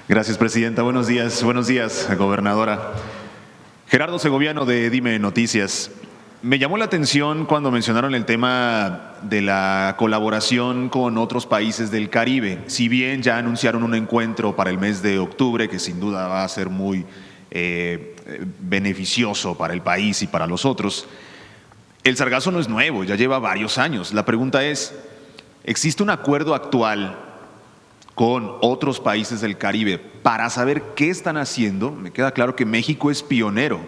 Gracias, presidenta. Buenos días, gobernadora. Gerardo Segoviano de Dime Noticias. Me llamó la atención cuando mencionaron el tema de la colaboración con otros países del Caribe. Si bien ya anunciaron un encuentro para el mes de octubre, que sin duda va a ser muy beneficioso para el país y para los otros, el sargazo no es nuevo, ya lleva varios años. La pregunta es, ¿existe un acuerdo actual con otros países del Caribe para saber qué están haciendo? Me queda claro que México es pionero.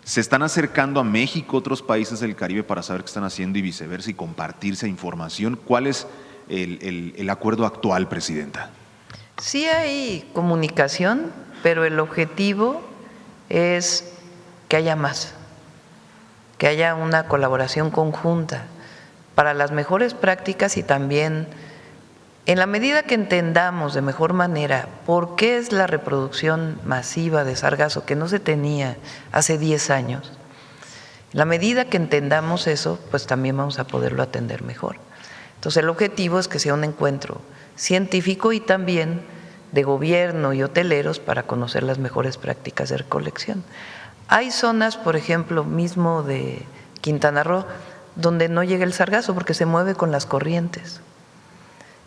¿Se están acercando a México otros países del Caribe para saber qué están haciendo y viceversa y compartirse información? ¿Cuál es el acuerdo actual, presidenta? Sí hay comunicación, pero el objetivo es que haya más, que haya una colaboración conjunta para las mejores prácticas y también en la medida que entendamos de mejor manera por qué es la reproducción masiva de sargazo que no se tenía hace 10 años, en la medida que entendamos eso, pues también vamos a poderlo atender mejor. Entonces el objetivo es que sea un encuentro científico y también de gobierno y hoteleros para conocer las mejores prácticas de recolección. Hay zonas, por ejemplo, mismo de Quintana Roo, donde no llega el sargazo porque se mueve con las corrientes.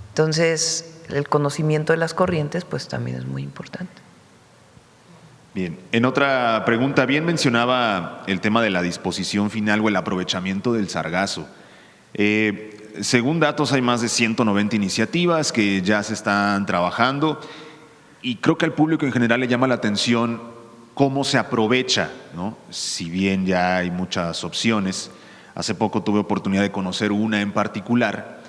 Entonces, el conocimiento de las corrientes pues también es muy importante. Bien, en otra pregunta, bien mencionaba el tema de la disposición final o el aprovechamiento del sargazo. Según datos, hay más de 190 iniciativas que ya se están trabajando y creo que al público en general le llama la atención cómo se aprovecha, ¿no? Si bien ya hay muchas opciones, hace poco tuve oportunidad de conocer una en particular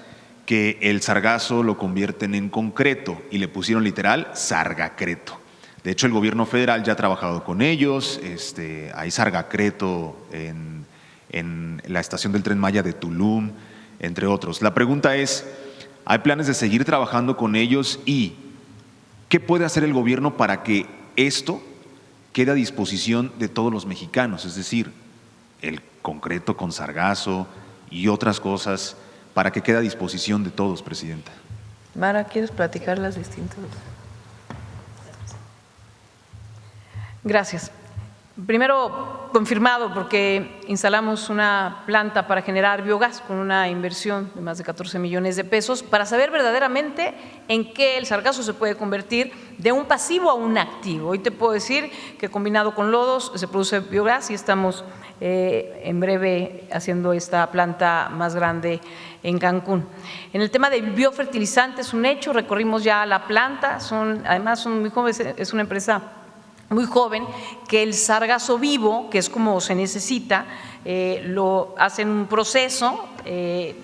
que el sargazo lo convierten en concreto y le pusieron literal sargacreto. De hecho, el gobierno federal ya ha trabajado con ellos, hay sargacreto en la estación del Tren Maya de Tulum, entre otros. La pregunta es, ¿hay planes de seguir trabajando con ellos y qué puede hacer el gobierno para que esto quede a disposición de todos los mexicanos? Es decir, el concreto con sargazo y otras cosas para que quede a disposición de todos, presidenta. Mara, ¿quieres platicar las distintas? Gracias. Primero, confirmado, porque instalamos una planta para generar biogás con una inversión de más de 14 millones de pesos para saber verdaderamente en qué el sargazo se puede convertir de un pasivo a un activo. Hoy te puedo decir que combinado con lodos se produce biogás y estamos en breve haciendo esta planta más grande en Cancún. En el tema de biofertilizantes es un hecho, recorrimos ya la planta, además son muy jóvenes, es una empresa muy joven, que el sargazo vivo, que es como se necesita, lo hacen un proceso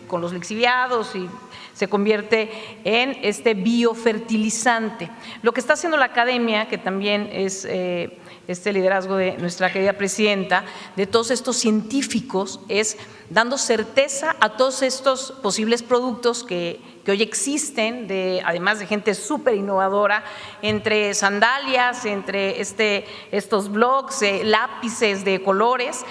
con los lixiviados y se convierte en este biofertilizante. Lo que está haciendo la academia, que también es este liderazgo de nuestra querida presidenta, de todos estos científicos, es dando certeza a todos estos posibles productos que hoy existen, además de gente súper innovadora, entre sandalias, entre estos blogs, lápices de colores,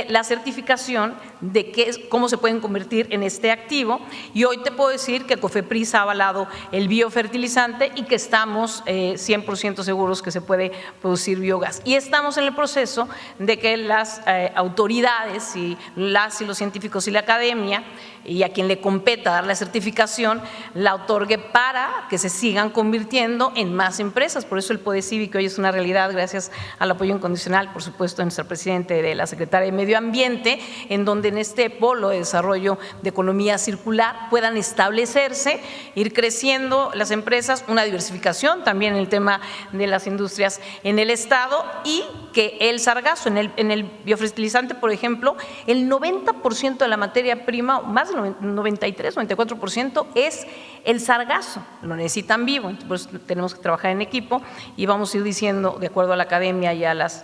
la certificación de cómo se pueden convertir en este activo. Y hoy te puedo decir que COFEPRIS ha avalado el biofertilizante y que estamos 100% seguros que se puede producir biogás. Y estamos en el proceso de que las autoridades y los científicos y la academia, y a quien le competa dar la certificación, la otorgue para que se sigan convirtiendo en más empresas. Por eso el Poder Cívico hoy es una realidad gracias al apoyo incondicional, por supuesto, de nuestro presidente, de la secretaria de Medio Ambiente, en donde en este polo de desarrollo de economía circular puedan establecerse, ir creciendo las empresas, una diversificación también en el tema de las industrias en el Estado y que el sargazo, en el biofertilizante, por ejemplo, el 90% de la materia prima, más del 93, 94% es el sargazo, lo necesitan vivo, entonces tenemos que trabajar en equipo y vamos a ir diciendo, de acuerdo a la academia y a las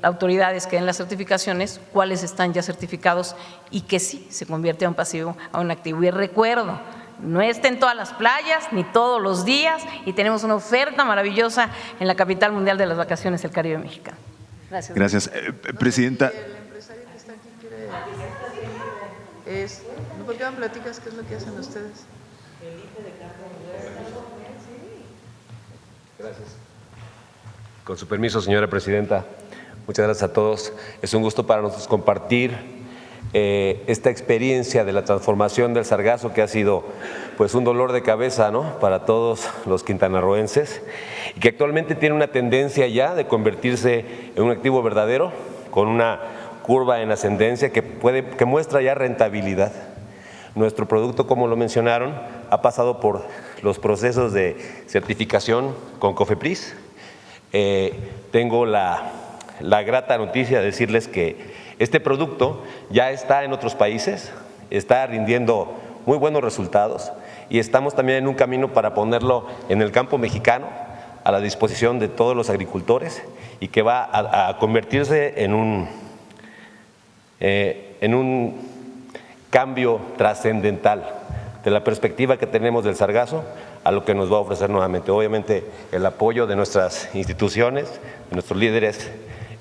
autoridades que den las certificaciones, cuáles están ya certificados y que sí se convierte a un pasivo a un activo. Y recuerdo, no está en todas las playas ni todos los días y tenemos una oferta maravillosa en la capital mundial de las vacaciones, el Caribe mexicano. Gracias. Gracias. Presidenta. El empresario que está aquí quiere… ¿Por qué me platicas qué es lo que hacen ustedes? El IFE de Carlos. Gracias. Con su permiso, señora presidenta, muchas gracias a todos. Es un gusto para nosotros compartir esta experiencia de la transformación del sargazo, que ha sido pues un dolor de cabeza, ¿no?, para todos los quintanarroenses, y que actualmente tiene una tendencia ya de convertirse en un activo verdadero, con una curva en ascendencia que muestra ya rentabilidad. Nuestro producto, como lo mencionaron, ha pasado por los procesos de certificación con COFEPRIS. Tengo la grata noticia de decirles que este producto ya está en otros países, está rindiendo muy buenos resultados y estamos también en un camino para ponerlo en el campo mexicano a la disposición de todos los agricultores, y que va a convertirse en un cambio trascendental de la perspectiva que tenemos del sargazo a lo que nos va a ofrecer nuevamente. Obviamente el apoyo de nuestras instituciones, de nuestros líderes,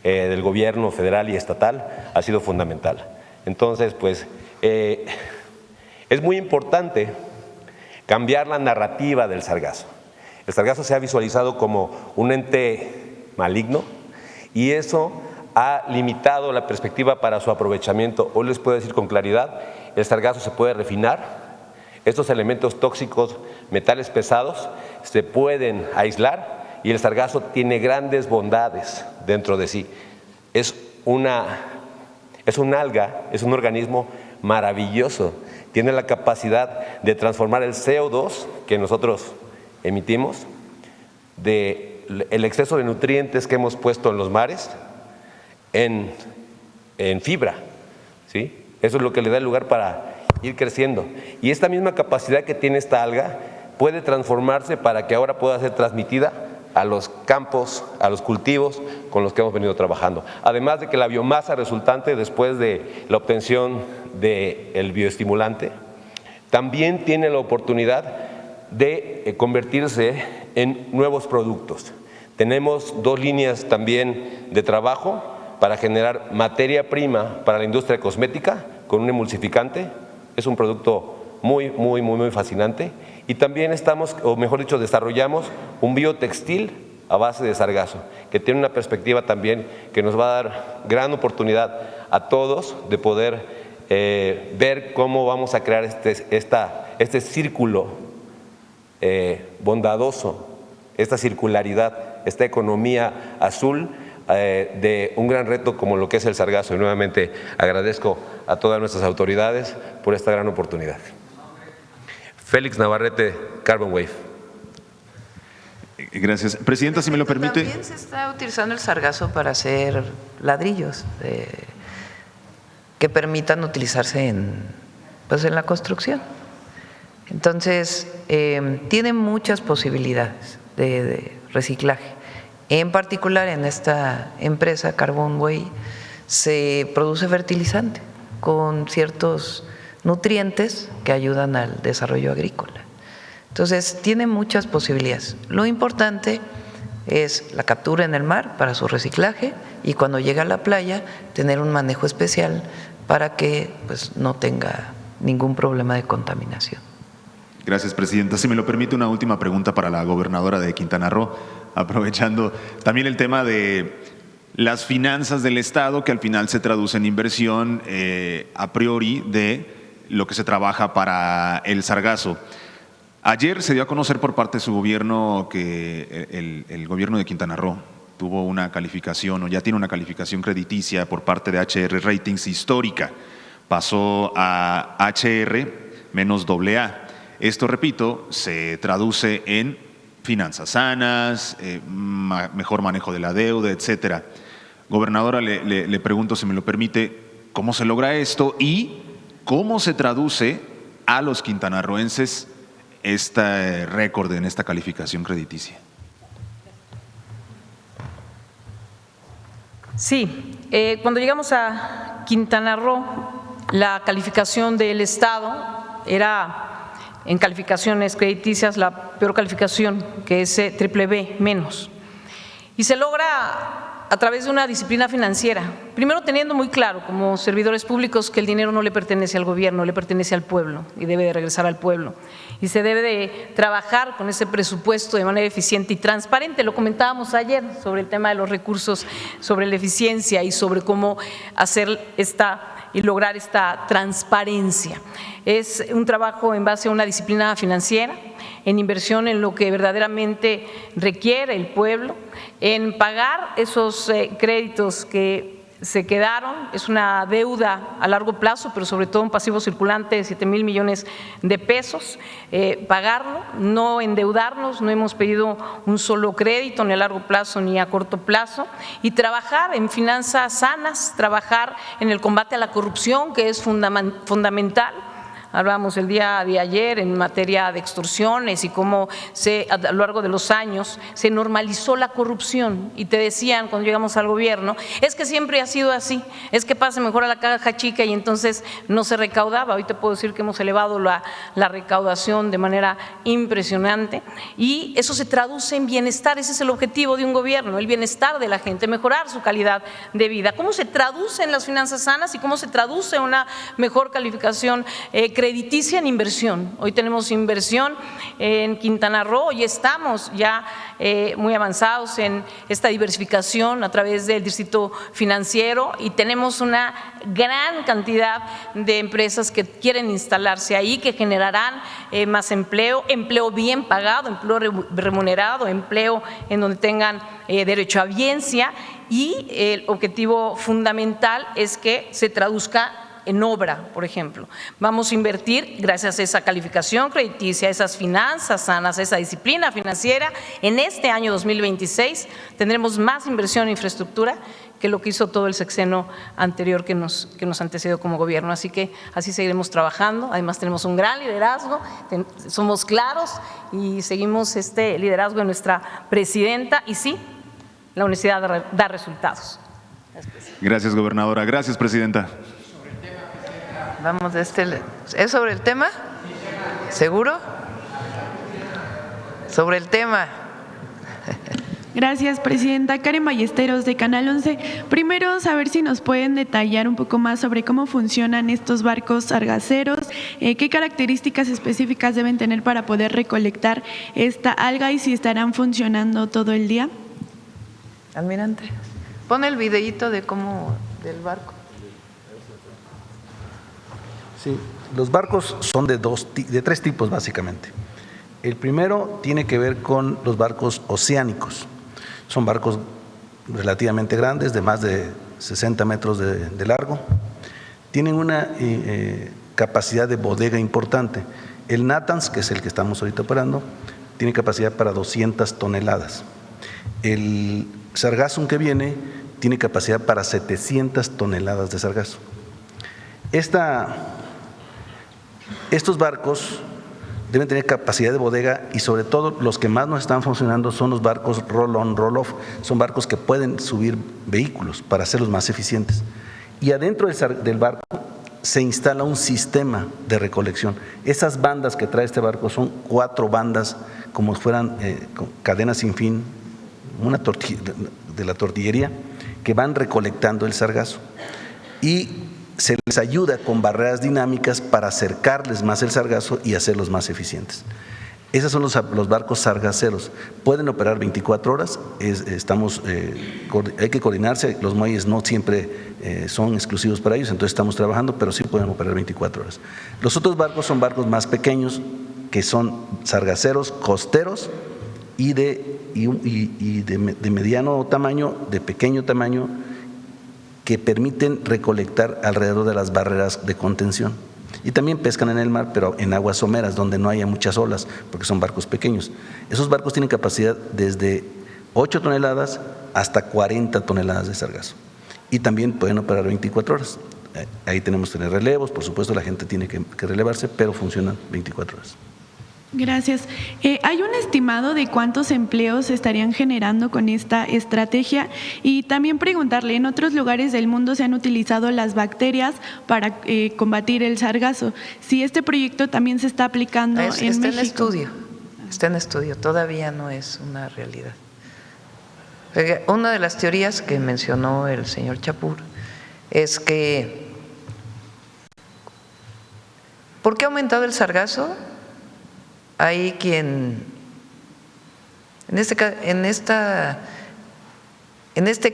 del gobierno federal y estatal ha sido fundamental. Entonces, pues es muy importante cambiar la narrativa del sargazo. El sargazo se ha visualizado como un ente maligno y eso ha limitado la perspectiva para su aprovechamiento. Hoy les puedo decir con claridad, el sargazo se puede refinar, estos elementos tóxicos, metales pesados, se pueden aislar, y el sargazo tiene grandes bondades dentro de sí. Es un alga, es un organismo maravilloso. Tiene la capacidad de transformar el CO2 que nosotros emitimos, el exceso de nutrientes que hemos puesto en los mares, en fibra, ¿sí? Eso es lo que le da el lugar para ir creciendo. Y esta misma capacidad que tiene esta alga puede transformarse para que ahora pueda ser transmitida a los campos, a los cultivos con los que hemos venido trabajando. Además de que la biomasa resultante después de la obtención del bioestimulante también tiene la oportunidad de convertirse en nuevos productos. Tenemos dos líneas también de trabajo para generar materia prima para la industria cosmética con un emulsificante. Es un producto muy fascinante. Y también desarrollamos un biotextil a base de sargazo, que tiene una perspectiva también que nos va a dar gran oportunidad a todos de poder ver cómo vamos a crear este círculo bondadoso, esta circularidad, esta economía azul de un gran reto como lo que es el sargazo. Y nuevamente agradezco a todas nuestras autoridades por esta gran oportunidad. Félix Navarrete, Carbon Wave. Gracias. Presidenta, si me lo permite. También se está utilizando el sargazo para hacer ladrillos que permitan utilizarse en la construcción. Entonces, tiene muchas posibilidades de reciclaje. En particular, en esta empresa, Carbon Wave, se produce fertilizante con ciertos nutrientes que ayudan al desarrollo agrícola. Entonces, tiene muchas posibilidades. Lo importante es la captura en el mar para su reciclaje y cuando llega a la playa tener un manejo especial para que no tenga ningún problema de contaminación. Gracias, presidenta. Si me lo permite, una última pregunta para la gobernadora de Quintana Roo, aprovechando también el tema de las finanzas del Estado, que al final se traduce en inversión a priori de lo que se trabaja para el sargazo. Ayer se dio a conocer por parte de su gobierno que el gobierno de Quintana Roo tuvo una calificación o ya tiene una calificación crediticia por parte de HR Ratings histórica. Pasó a HR-AA. Esto, repito, se traduce en finanzas sanas, mejor manejo de la deuda, etcétera. Gobernadora, le pregunto, si me lo permite, ¿cómo se logra esto y cómo se traduce a los quintanarroenses este récord en esta calificación crediticia? Sí, cuando llegamos a Quintana Roo, la calificación del Estado era, en calificaciones crediticias, la peor calificación, que es BBB-. Y se logra a través de una disciplina financiera, primero teniendo muy claro como servidores públicos que el dinero no le pertenece al gobierno, le pertenece al pueblo y debe de regresar al pueblo. Y se debe de trabajar con ese presupuesto de manera eficiente y transparente. Lo comentábamos ayer sobre el tema de los recursos, sobre la eficiencia y sobre cómo hacer y lograr esta transparencia. Es un trabajo en base a una disciplina financiera, en inversión en lo que verdaderamente requiere el pueblo, en pagar esos créditos que se quedaron. Es una deuda a largo plazo, pero sobre todo un pasivo circulante de 7,000 millones de pesos, pagarlo, no endeudarnos, no hemos pedido un solo crédito ni a largo plazo ni a corto plazo, y trabajar en finanzas sanas, trabajar en el combate a la corrupción, que es fundamental. Hablábamos el día de ayer en materia de extorsiones y cómo a lo largo de los años se normalizó la corrupción, y te decían cuando llegamos al gobierno, es que siempre ha sido así, es que pase mejor a la caja chica y entonces no se recaudaba. Hoy te puedo decir que hemos elevado la recaudación de manera impresionante y eso se traduce en bienestar. Ese es el objetivo de un gobierno, el bienestar de la gente, mejorar su calidad de vida. ¿Cómo se traduce en las finanzas sanas y cómo se traduce en una mejor calificación crediticia en inversión? Hoy tenemos inversión en Quintana Roo y estamos ya muy avanzados en esta diversificación a través del distrito financiero, y tenemos una gran cantidad de empresas que quieren instalarse ahí, que generarán más empleo, empleo bien pagado, empleo remunerado, empleo en donde tengan derecho a biencia, y el objetivo fundamental es que se traduzca en obra. Por ejemplo, vamos a invertir, gracias a esa calificación crediticia, a esas finanzas sanas, a esa disciplina financiera. En este año 2026 tendremos más inversión en infraestructura que lo que hizo todo el sexenio anterior que nos antecedió como gobierno. Así que así seguiremos trabajando. Además tenemos un gran liderazgo, somos claros y seguimos este liderazgo de nuestra presidenta, y sí, la honestidad da resultados. Gracias, gobernadora. Gracias, presidenta. Vamos ¿es sobre el tema? ¿Seguro? Sobre el tema. Gracias, presidenta. Karen Ballesteros, de Canal 11. Primero, saber si nos pueden detallar un poco más sobre cómo funcionan estos barcos sargaceros, qué características específicas deben tener para poder recolectar esta alga y si estarán funcionando todo el día. Almirante, pon el videíto del barco. Sí, los barcos son de tres tipos básicamente. El primero tiene que ver con los barcos oceánicos. Son barcos relativamente grandes, de más de 60 metros de largo. Tienen una capacidad de bodega importante. El Natanz, que es el que estamos ahorita operando, tiene capacidad para 200 toneladas. El Sargassum que viene tiene capacidad para 700 toneladas de sargazo. Estos barcos deben tener capacidad de bodega, y sobre todo los que más nos están funcionando son los barcos roll-on, roll-off. Son barcos que pueden subir vehículos para hacerlos más eficientes. Y adentro del barco se instala un sistema de recolección. Esas bandas que trae este barco son 4 bandas, como si fueran cadenas sin fin, una de la tortillería, que van recolectando el sargazo. Y se les ayuda con barreras dinámicas para acercarles más el sargazo y hacerlos más eficientes. Esos son los barcos sargaceros. Pueden operar 24 horas, hay que coordinarse, los muelles no siempre son exclusivos para ellos, entonces estamos trabajando, pero sí pueden operar 24 horas. Los otros barcos son barcos más pequeños, que son sargaceros costeros y de mediano tamaño, de pequeño tamaño, que permiten recolectar alrededor de las barreras de contención. Y también pescan en el mar, pero en aguas someras, donde no haya muchas olas, porque son barcos pequeños. Esos barcos tienen capacidad desde 8 toneladas hasta 40 toneladas de sargazo. Y también pueden operar 24 horas. Ahí tenemos que tener relevos, por supuesto la gente tiene que relevarse, pero funcionan 24 horas. Gracias. ¿Hay un estimado de cuántos empleos estarían generando con esta estrategia? Y también preguntarle, en otros lugares del mundo se han utilizado las bacterias para combatir el sargazo. Si este proyecto también se está aplicando en México. Está en estudio, todavía no es una realidad. Una de las teorías que mencionó el señor Chapur es que ¿por qué ha aumentado el sargazo? Hay quien en este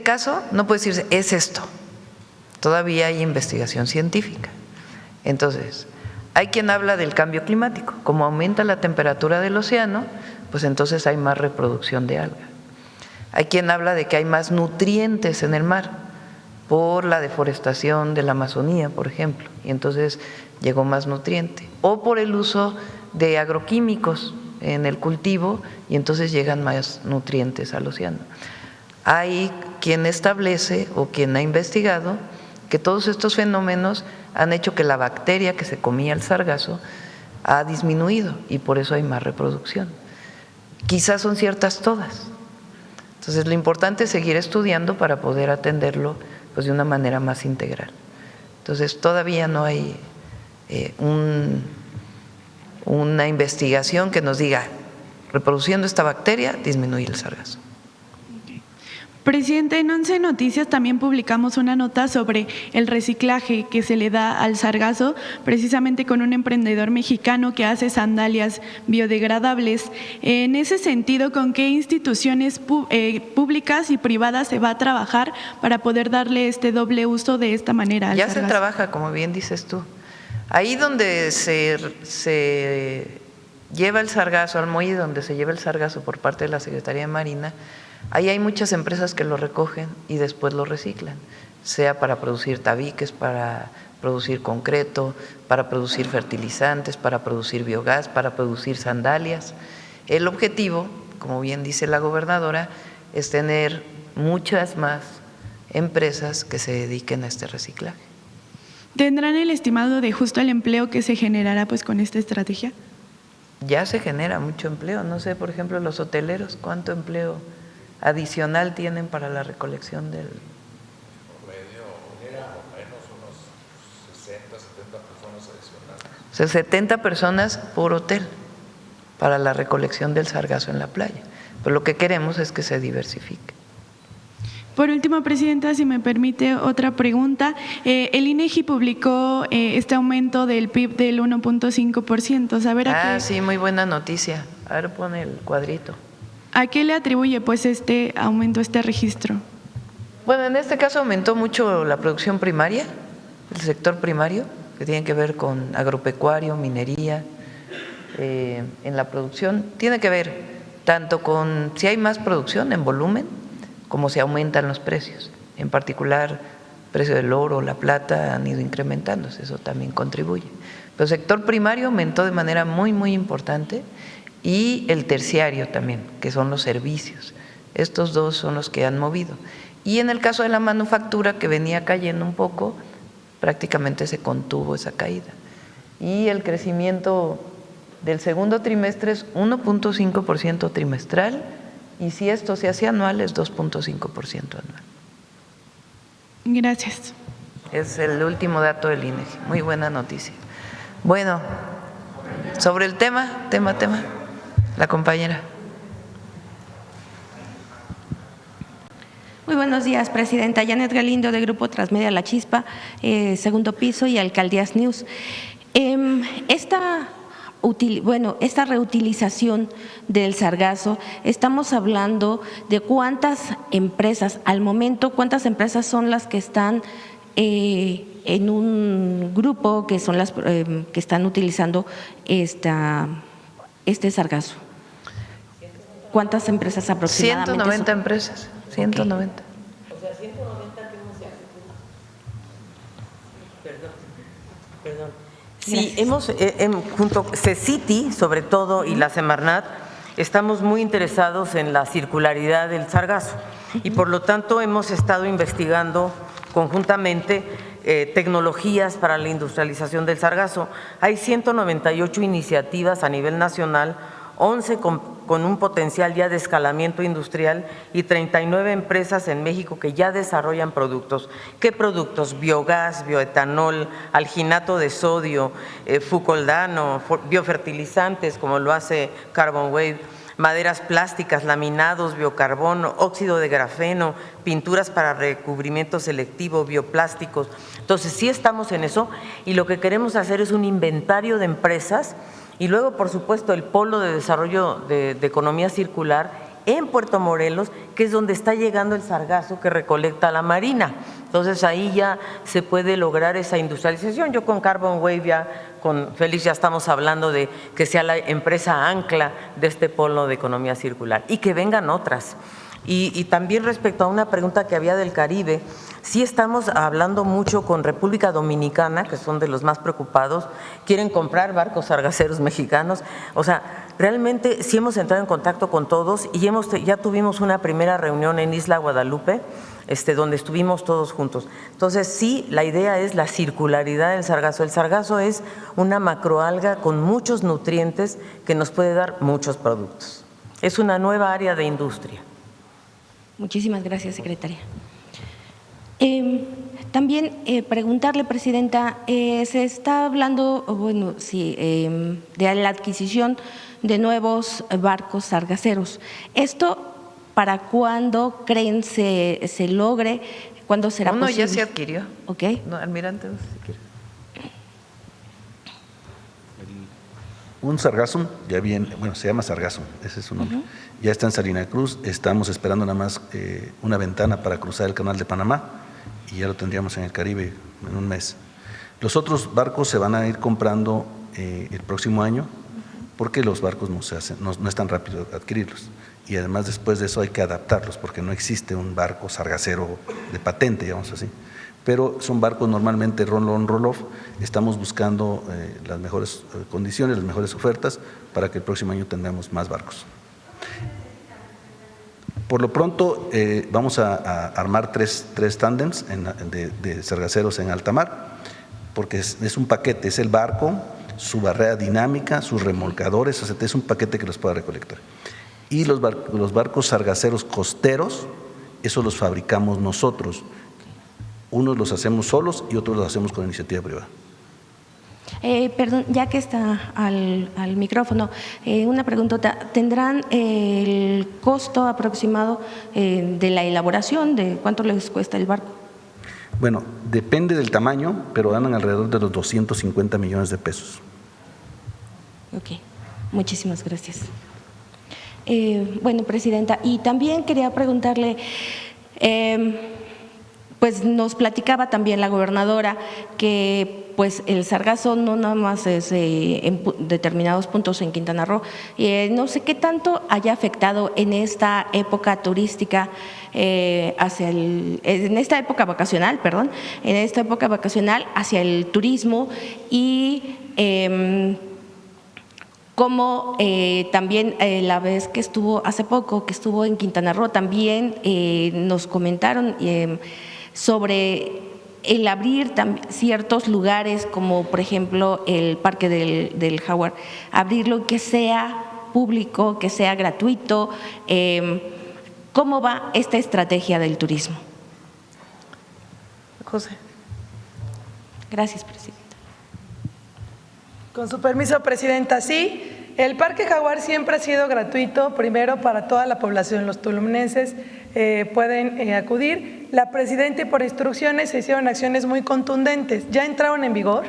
caso no puede decirse es esto. Todavía hay investigación científica. Entonces, hay quien habla del cambio climático. Como aumenta la temperatura del océano, pues entonces hay más reproducción de alga. Hay quien habla de que hay más nutrientes en el mar por la deforestación de la Amazonía, por ejemplo, y entonces llegó más nutriente. O por el uso de agroquímicos en el cultivo y entonces llegan más nutrientes al océano. Hay quien establece o quien ha investigado que todos estos fenómenos han hecho que la bacteria que se comía el sargazo ha disminuido y por eso hay más reproducción. Quizás son ciertas todas. Entonces, lo importante es seguir estudiando para poder atenderlo pues, de una manera más integral. Entonces, todavía no hay una investigación que nos diga, reproduciendo esta bacteria, disminuye el sargazo. Presidente, en 11 Noticias también publicamos una nota sobre el reciclaje que se le da al sargazo, precisamente con un emprendedor mexicano que hace sandalias biodegradables. En ese sentido, ¿con qué instituciones públicas y privadas se va a trabajar para poder darle este doble uso de esta manera al sargazo? Ya se trabaja, como bien dices tú. Ahí donde se lleva el sargazo, al muelle donde se lleva el sargazo por parte de la Secretaría de Marina, ahí hay muchas empresas que lo recogen y después lo reciclan, sea para producir tabiques, para producir concreto, para producir fertilizantes, para producir biogás, para producir sandalias. El objetivo, como bien dice la gobernadora, es tener muchas más empresas que se dediquen a este reciclaje. ¿Tendrán el estimado de justo el empleo que se generará pues con esta estrategia? Ya se genera mucho empleo, no sé, por ejemplo, los hoteleros, ¿cuánto empleo adicional tienen para la recolección del… Promedio, menos unos 60, 70 personas adicionales. O sea, 70 personas por hotel para la recolección del sargazo en la playa. Pero lo que queremos es que se diversifique. Por último, Presidenta, si me permite otra pregunta. El INEGI publicó este aumento del PIB del 1.5%. ¿Saber a qué? Sí, muy buena noticia. A ver, pone el cuadrito. ¿A qué le atribuye pues este aumento, este registro? Bueno, en este caso aumentó mucho la producción primaria, el sector primario, que tiene que ver con agropecuario, minería, en la producción. Tiene que ver tanto con si hay más producción en volumen, como se aumentan los precios. En particular, el precio del oro, la plata han ido incrementándose, eso también contribuye. Pero el sector primario aumentó de manera muy, muy importante y el terciario también, que son los servicios. Estos dos son los que han movido. Y en el caso de la manufactura, que venía cayendo un poco, prácticamente se contuvo esa caída. Y el crecimiento del segundo trimestre es 1.5% trimestral, y si esto se hace anual es 2.5% anual. Gracias. Es el último dato del INEGI. Muy buena noticia. Bueno, sobre el tema, la compañera. Muy buenos días, Presidenta. Janet Galindo, de Grupo Transmedia La Chispa, segundo piso y Alcaldías News. Esta reutilización del sargazo, estamos hablando de cuántas empresas, al momento, cuántas empresas son las que están en un grupo, que son las que están utilizando este sargazo. ¿Cuántas empresas aproximadamente? 190 empresas, 190. O sea, 190 que no se hace. Perdón. Sí, hemos, junto con CECITI, sobre todo, y la Semarnat, estamos muy interesados en la circularidad del sargazo y por lo tanto hemos estado investigando conjuntamente tecnologías para la industrialización del sargazo. Hay 198 iniciativas a nivel nacional, 11 con un potencial ya de escalamiento industrial y 39 empresas en México que ya desarrollan productos. ¿Qué productos? Biogás, bioetanol, alginato de sodio, fucoldano, biofertilizantes como lo hace Carbon Wave, maderas plásticas, laminados, biocarbono, óxido de grafeno, pinturas para recubrimiento selectivo, bioplásticos. Entonces sí estamos en eso y lo que queremos hacer es un inventario de empresas y luego, por supuesto, el polo de desarrollo de economía circular en Puerto Morelos, que es donde está llegando el sargazo que recolecta la Marina. Entonces ahí ya se puede lograr esa industrialización. Yo con Carbon Wave ya, con Félix ya estamos hablando de que sea la empresa ancla de este polo de economía circular y que vengan otras. Y también respecto a una pregunta que había del Caribe, sí estamos hablando mucho con República Dominicana, que son de los más preocupados, quieren comprar barcos sargaceros mexicanos. O sea, realmente sí hemos entrado en contacto con todos y ya tuvimos una primera reunión en Isla Guadalupe, donde estuvimos todos juntos. Entonces sí, la idea es la circularidad del sargazo. El sargazo es una macroalga con muchos nutrientes que nos puede dar muchos productos. Es una nueva área de industria. Muchísimas gracias, secretaria. También preguntarle, Presidenta, se está hablando, bueno, sí, de la adquisición de nuevos barcos sargaceros. ¿Esto para cuándo creen se logre? ¿Cuándo será posible? Uno ya se adquirió. Ok. No, almirante, si quiere. Un sargazo, ya viene, bueno, se llama sargazo, ese es su nombre. Ya está en Salina Cruz, estamos esperando nada más una ventana para cruzar el canal de Panamá y ya lo tendríamos en el Caribe en un mes. Los otros barcos se van a ir comprando el próximo año porque los barcos no es tan rápido adquirirlos. Y además después de eso hay que adaptarlos porque no existe un barco sargacero de patente, digamos así. Pero son barcos normalmente roll-on, roll-off. Estamos buscando las mejores condiciones, las mejores ofertas para que el próximo año tengamos más barcos. Por lo pronto vamos a armar tres tándems de sargaceros en alta mar, porque es un paquete, es el barco, su barrera dinámica, sus remolcadores, o sea, es un paquete que los pueda recolectar. Y los barcos sargaceros costeros, esos los fabricamos nosotros. Unos los hacemos solos y otros los hacemos con iniciativa privada. Perdón, ya que está al micrófono, una preguntota. ¿Tendrán el costo aproximado de la elaboración, de cuánto les cuesta el barco? Bueno, depende del tamaño, pero andan alrededor de los 250 millones de pesos. Ok, muchísimas gracias. Bueno, Presidenta, y también quería preguntarle… Pues nos platicaba también la gobernadora que pues el sargazo no nada más es en determinados puntos en Quintana Roo. No sé qué tanto haya afectado en esta época turística, en esta época vacacional, hacia el turismo y como también la vez que estuvo hace poco, que estuvo en Quintana Roo, también nos comentaron sobre el abrir ciertos lugares, como por ejemplo el Parque del Jaguar, abrirlo que sea público, que sea gratuito. ¿Cómo va esta estrategia del turismo? José. Gracias, Presidenta. Con su permiso, Presidenta, sí. El Parque Jaguar siempre ha sido gratuito, primero para toda la población, los tulumenses pueden acudir. La Presidenta y por instrucciones se hicieron acciones muy contundentes, ya entraron en vigor.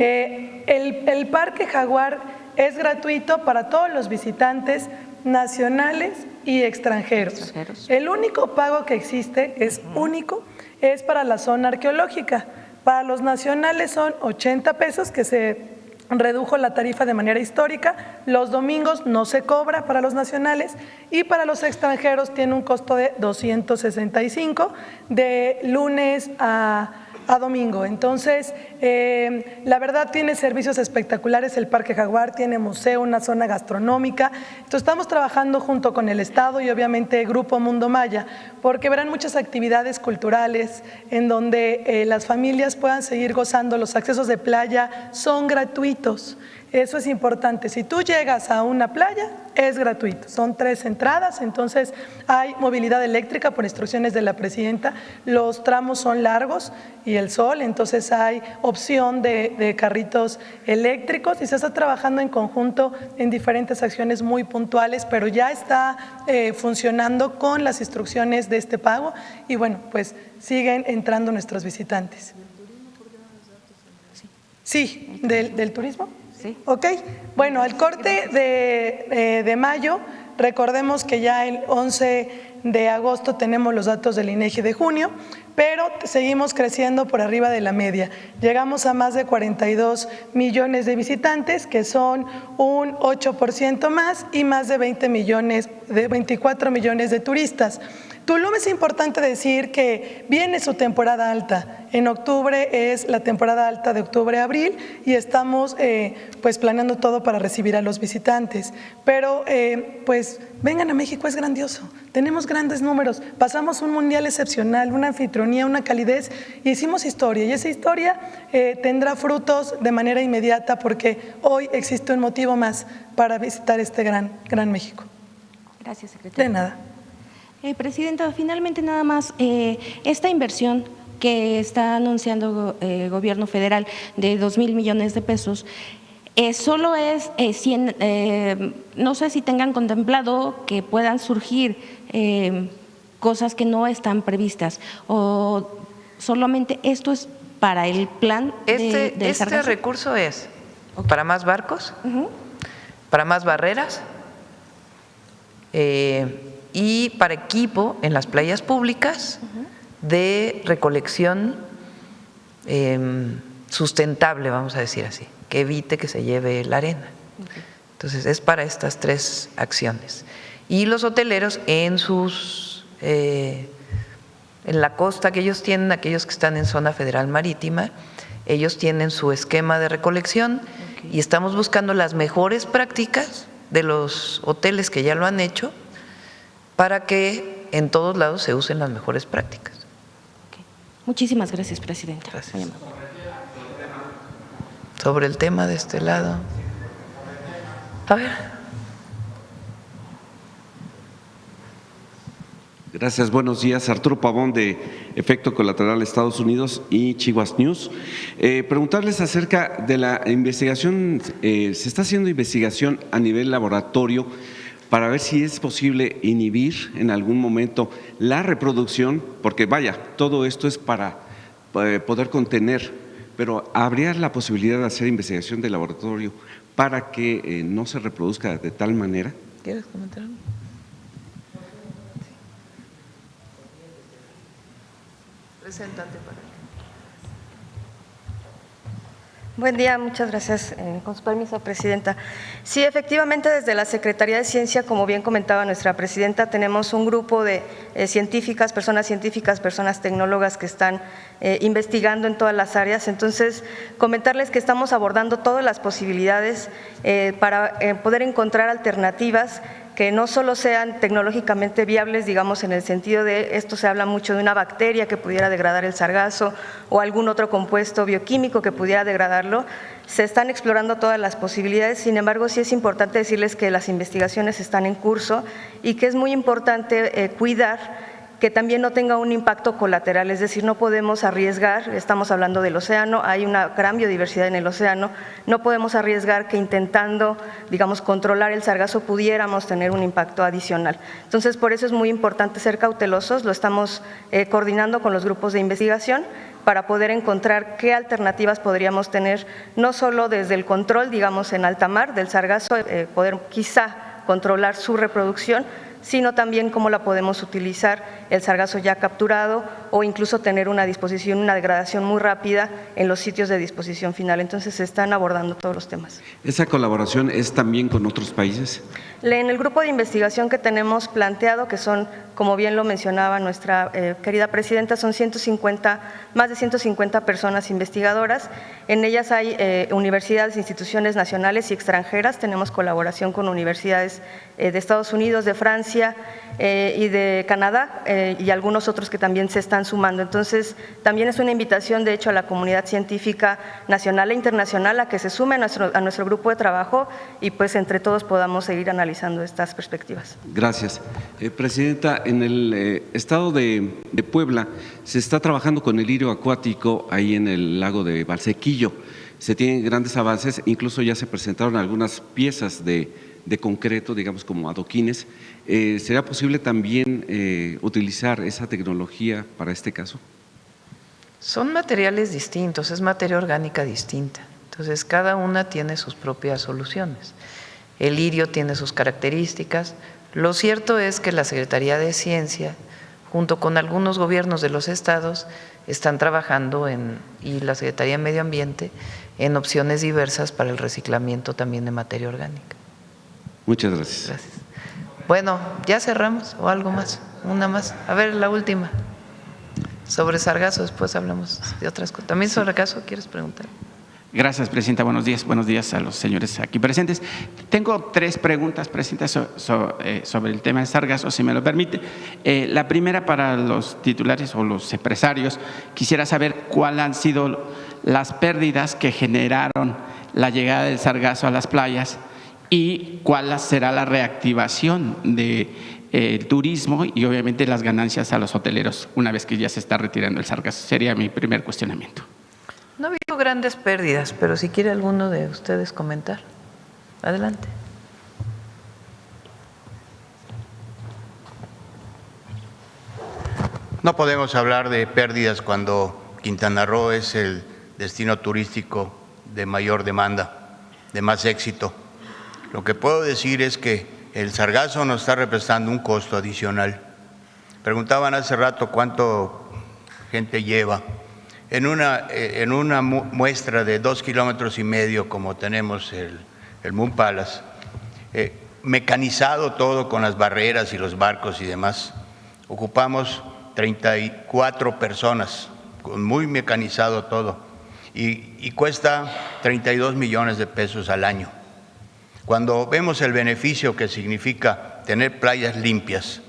El Parque Jaguar es gratuito para todos los visitantes nacionales y extranjeros. El único pago que existe, es único, es para la zona arqueológica. Para los nacionales son 80 pesos que se redujo la tarifa de manera histórica. Los domingos no se cobra para los nacionales y para los extranjeros tiene un costo de 265 de lunes a domingo. Entonces, la verdad tiene servicios espectaculares el Parque Jaguar, tiene museo, una zona gastronómica. Entonces, estamos trabajando junto con el Estado y obviamente Grupo Mundo Maya, porque verán muchas actividades culturales en donde las familias puedan seguir gozando. Los accesos de playa son gratuitos. Eso es importante. Si tú llegas a una playa, es gratuito. Son 3 entradas, entonces hay movilidad eléctrica por instrucciones de la presidenta. Los tramos son largos y el sol, entonces hay opción de carritos eléctricos y se está trabajando en conjunto en diferentes acciones muy puntuales, pero ya está funcionando con las instrucciones de este pago y bueno, pues siguen entrando nuestros visitantes. Sí, ¿del turismo? Sí. Ok, bueno, al corte de mayo, recordemos que ya el 11 de agosto tenemos los datos del INEGI de junio, pero seguimos creciendo por arriba de la media. Llegamos a más de 42 millones de visitantes, que son un 8% más, y más de 24 millones de turistas. Tulum, es importante decir que viene su temporada alta. En octubre es la temporada alta de octubre-abril y estamos pues planeando todo para recibir a los visitantes. Pero pues vengan a México, es grandioso. Tenemos grandes números. Pasamos un mundial excepcional, una anfitrionía, una calidez y hicimos historia. Y esa historia tendrá frutos de manera inmediata porque hoy existe un motivo más para visitar este gran México. Gracias, secretaria. De nada. Presidenta, finalmente nada más, esta inversión que está anunciando el gobierno federal de 2,000 millones de pesos, solo es, no sé si tengan contemplado que puedan surgir cosas que no están previstas o solamente esto es para el plan del Sargazo. Este recurso es para más barcos, para más barreras, y para equipo en las playas públicas de recolección sustentable, vamos a decir así, que evite que se lleve la arena. Entonces, es para estas 3 acciones. Y los hoteleros en la costa que ellos tienen, aquellos que están en zona federal marítima, ellos tienen su esquema de recolección y estamos buscando las mejores prácticas de los hoteles que ya lo han hecho para que en todos lados se usen las mejores prácticas. Okay. Muchísimas gracias, presidenta. Gracias. Sobre el tema de este lado. A ver. Gracias, buenos días. Arturo Pavón, de Efecto Colateral Estados Unidos y Chihuahua News. Preguntarles acerca de la investigación, se está haciendo investigación a nivel laboratorio para ver si es posible inhibir en algún momento la reproducción, porque vaya, todo esto es para poder contener, pero ¿habría la posibilidad de hacer investigación de laboratorio para que no se reproduzca de tal manera? ¿Quieres comentar algo? Preséntate para él. Buen día, muchas gracias. Con su permiso, presidenta. Sí, efectivamente, desde la Secretaría de Ciencia, como bien comentaba nuestra presidenta, tenemos un grupo de científicas, personas tecnólogas que están investigando en todas las áreas. Entonces, comentarles que estamos abordando todas las posibilidades para poder encontrar alternativas que no solo sean tecnológicamente viables, digamos, en el sentido de, esto se habla mucho de una bacteria que pudiera degradar el sargazo o algún otro compuesto bioquímico que pudiera degradarlo. Se están explorando todas las posibilidades, sin embargo, sí es importante decirles que las investigaciones están en curso y que es muy importante cuidar que también no tenga un impacto colateral, es decir, no podemos arriesgar, estamos hablando del océano, hay una gran biodiversidad en el océano, no podemos arriesgar que intentando, digamos, controlar el sargazo pudiéramos tener un impacto adicional. Entonces, por eso es muy importante ser cautelosos, lo estamos coordinando con los grupos de investigación para poder encontrar qué alternativas podríamos tener, no solo desde el control, digamos, en alta mar del sargazo, poder quizá controlar su reproducción, sino también cómo la podemos utilizar el sargazo ya capturado o incluso tener una disposición, una degradación muy rápida en los sitios de disposición final. Entonces se están abordando todos los temas. ¿Esa colaboración es también con otros países? En el grupo de investigación que tenemos planteado, que son, como bien lo mencionaba nuestra querida presidenta, son más de 150 personas investigadoras. En ellas hay universidades, instituciones nacionales y extranjeras. Tenemos colaboración con universidades de Estados Unidos, de Francia, Francia y de Canadá y algunos otros que también se están sumando. Entonces, también es una invitación, de hecho, a la comunidad científica nacional e internacional a que se sume a nuestro grupo de trabajo y pues entre todos podamos seguir analizando estas perspectivas. Gracias. Presidenta, en el estado de Puebla se está trabajando con el lirio acuático ahí en el lago de Valsequillo. Se tienen grandes avances, incluso ya se presentaron algunas piezas de concreto, digamos como adoquines. ¿Será posible también utilizar esa tecnología para este caso? Son materiales distintos, es materia orgánica distinta. Entonces, cada una tiene sus propias soluciones. El lirio tiene sus características. Lo cierto es que la Secretaría de Ciencia, junto con algunos gobiernos de los estados, están trabajando y la Secretaría de Medio Ambiente en opciones diversas para el reciclamiento también de materia orgánica. Muchas gracias. Gracias. Bueno, ¿ya cerramos o algo más? Una más. A ver, la última. Sobre sargazo, después hablamos de otras cosas. ¿También sobre sargazo quieres preguntar? Gracias, Presidenta. Buenos días a los señores aquí presentes. Tengo 3 preguntas, Presidenta, sobre el tema de sargazo, si me lo permite. La primera, para los titulares o los empresarios, quisiera saber cuáles han sido las pérdidas que generaron la llegada del sargazo a las playas y cuál será la reactivación del turismo y obviamente las ganancias a los hoteleros una vez que ya se está retirando el sargazo. Sería mi primer cuestionamiento. No ha habido grandes pérdidas, pero si quiere alguno de ustedes comentar. Adelante. No podemos hablar de pérdidas cuando Quintana Roo es el destino turístico de mayor demanda, de más éxito. Lo que puedo decir es que el sargazo nos está representando un costo adicional. Preguntaban hace rato cuánto gente lleva. En una muestra de 2,5 kilómetros, como tenemos el Moon Palace, mecanizado todo con las barreras y los barcos y demás, ocupamos 34 personas, con muy mecanizado todo, y cuesta 32 millones de pesos al año. Cuando vemos el beneficio que significa tener playas limpias,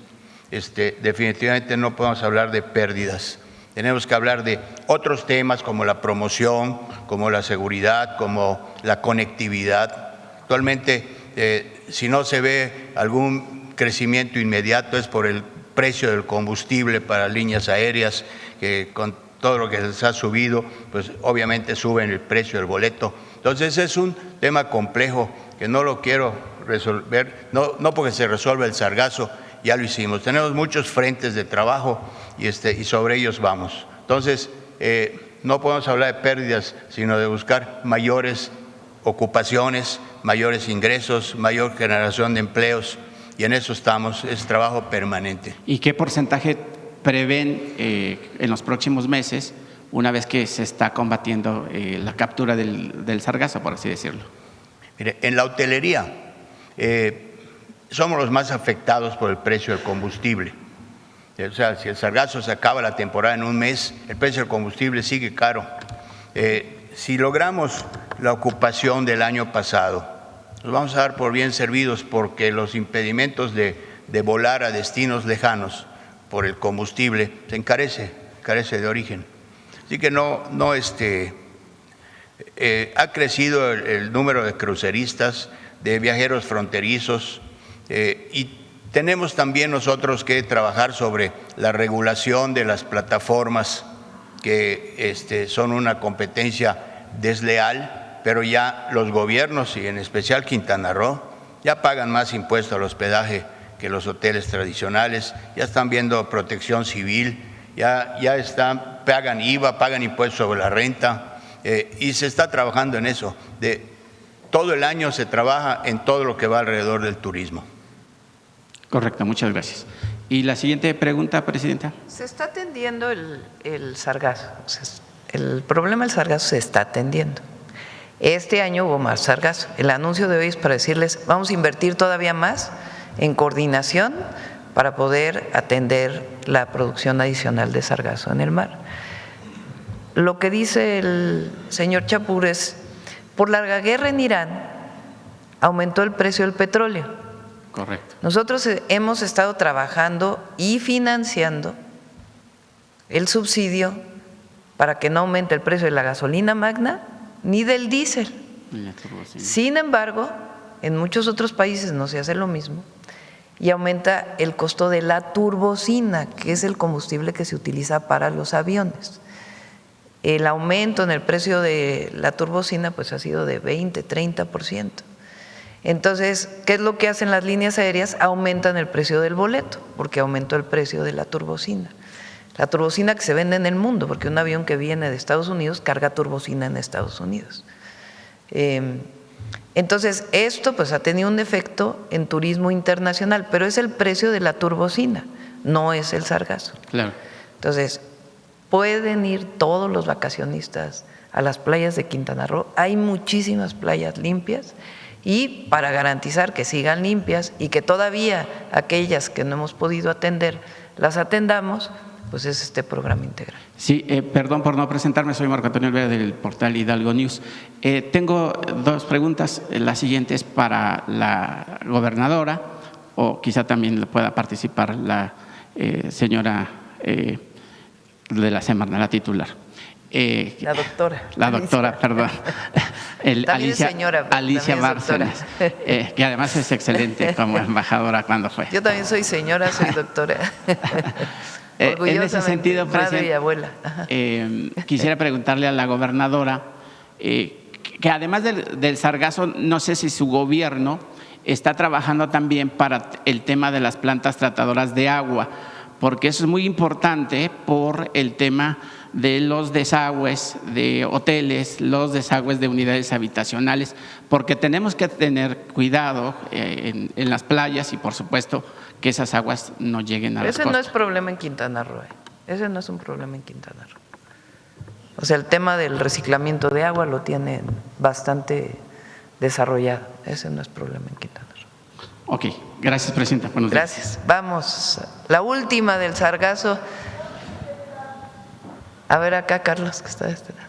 definitivamente no podemos hablar de pérdidas. Tenemos que hablar de otros temas como la promoción, como la seguridad, como la conectividad. Actualmente, si no se ve algún crecimiento inmediato es por el precio del combustible para líneas aéreas, que con todo lo que les ha subido, pues obviamente suben el precio del boleto. Entonces es un tema complejo que no lo quiero resolver, no porque se resuelva el sargazo, ya lo hicimos. Tenemos muchos frentes de trabajo y sobre ellos vamos. Entonces, no podemos hablar de pérdidas, sino de buscar mayores ocupaciones, mayores ingresos, mayor generación de empleos, y en eso estamos, es trabajo permanente. ¿Y qué porcentaje prevén en los próximos meses, una vez que se está combatiendo la captura del sargazo, por así decirlo? Mire, en la hotelería somos los más afectados por el precio del combustible. O sea, si el sargazo se acaba la temporada en un mes, el precio del combustible sigue caro. Si logramos la ocupación del año pasado, nos vamos a dar por bien servidos, porque los impedimentos de volar a destinos lejanos por el combustible se encarece de origen. Así que ha crecido el número de cruceristas, de viajeros fronterizos, y tenemos también nosotros que trabajar sobre la regulación de las plataformas que son una competencia desleal, pero ya los gobiernos, y en especial Quintana Roo, ya pagan más impuesto al hospedaje que los hoteles tradicionales, ya están viendo protección civil, ya pagan IVA, pagan impuestos sobre la renta, y se está trabajando en eso. Todo el año se trabaja en todo lo que va alrededor del turismo. Correcto, muchas gracias. Y la siguiente pregunta, Presidenta. Se está atendiendo el sargazo. O sea, el problema del sargazo se está atendiendo. Este año hubo más sargazo. El anuncio de hoy es para decirles, vamos a invertir todavía más en coordinación para poder atender la producción adicional de sargazo en el mar. Lo que dice el señor Chapur es, por la guerra en Irán aumentó el precio del petróleo Correcto. Nosotros hemos estado trabajando y financiando el subsidio para que no aumente el precio de la gasolina magna ni del diésel. Sin embargo, en muchos otros países no se hace lo mismo y aumenta el costo de la turbocina, que es el combustible que se utiliza para los aviones. El aumento en el precio de la turbocina pues ha sido de 20, 30%. Entonces, ¿qué es lo que hacen las líneas aéreas? Aumentan el precio del boleto, porque aumentó el precio de la turbocina. La turbocina que se vende en el mundo, porque un avión que viene de Estados Unidos carga turbocina en Estados Unidos. Entonces, esto pues ha tenido un efecto en turismo internacional, pero es el precio de la turbocina, no es el sargazo. Claro. Entonces, pueden ir todos los vacacionistas a las playas de Quintana Roo. Hay muchísimas playas limpias y para garantizar que sigan limpias y que todavía aquellas que no hemos podido atender las atendamos, pues es este programa integral. Sí, perdón por no presentarme, soy Marco Antonio Olvera del portal Hidalgo News. Tengo dos preguntas. La siguiente es para la gobernadora, o quizá también pueda participar la señora de la Semarnat, la titular. La doctora. La doctora, perdón. Alicia Bárcenas, que además es excelente como embajadora cuando fue. Yo también soy señora, soy doctora. En ese sentido, madre y abuela. Quisiera preguntarle a la gobernadora que además del sargazo, no sé si su gobierno está trabajando también para el tema de las plantas tratadoras de agua, porque eso es muy importante por el tema de los desagües de hoteles, los desagües de unidades habitacionales, porque tenemos que tener cuidado en las playas y por supuesto que esas aguas no lleguen a las costas. Ese no es problema en Quintana Roo, ese no es un problema en Quintana Roo. O sea, el tema del reciclamiento de agua lo tienen bastante desarrollado, ese no es problema en Quintana Roo. Ok, gracias, presidenta. Buenos días. Gracias. Vamos, la última del sargazo. A ver acá, Carlos, que está de este lado.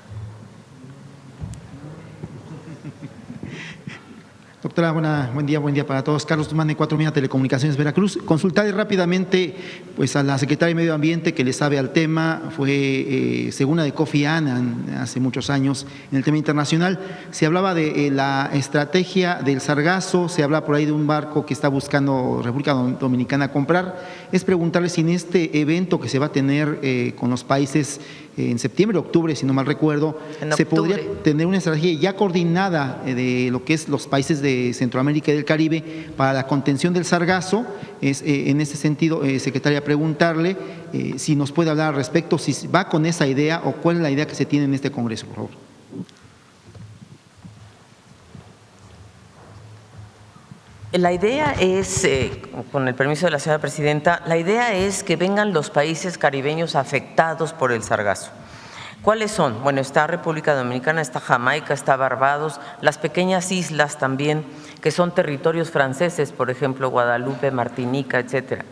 Doctora, buen día para todos. Carlos Tumán de 4 Media Telecomunicaciones Veracruz. Consultarle rápidamente pues, a la Secretaria de Medio Ambiente que le sabe al tema, fue segunda de Kofi Annan hace muchos años en el tema internacional. Se hablaba de la estrategia del sargazo, se habla por ahí de un barco que está buscando República Dominicana comprar. Es preguntarle si en este evento que se va a tener con los países en septiembre, octubre, si no mal recuerdo, se podría tener una estrategia ya coordinada de lo que es los países de Centroamérica y del Caribe para la contención del sargazo. En ese sentido, secretaria, preguntarle si nos puede hablar al respecto, si va con esa idea o cuál es la idea que se tiene en este Congreso, por favor. La idea es, con el permiso de la señora presidenta, la idea es que vengan los países caribeños afectados por el sargazo. ¿Cuáles son? Bueno, está República Dominicana, está Jamaica, está Barbados, las pequeñas islas también, que son territorios franceses, por ejemplo, Guadalupe, Martinica, etcétera.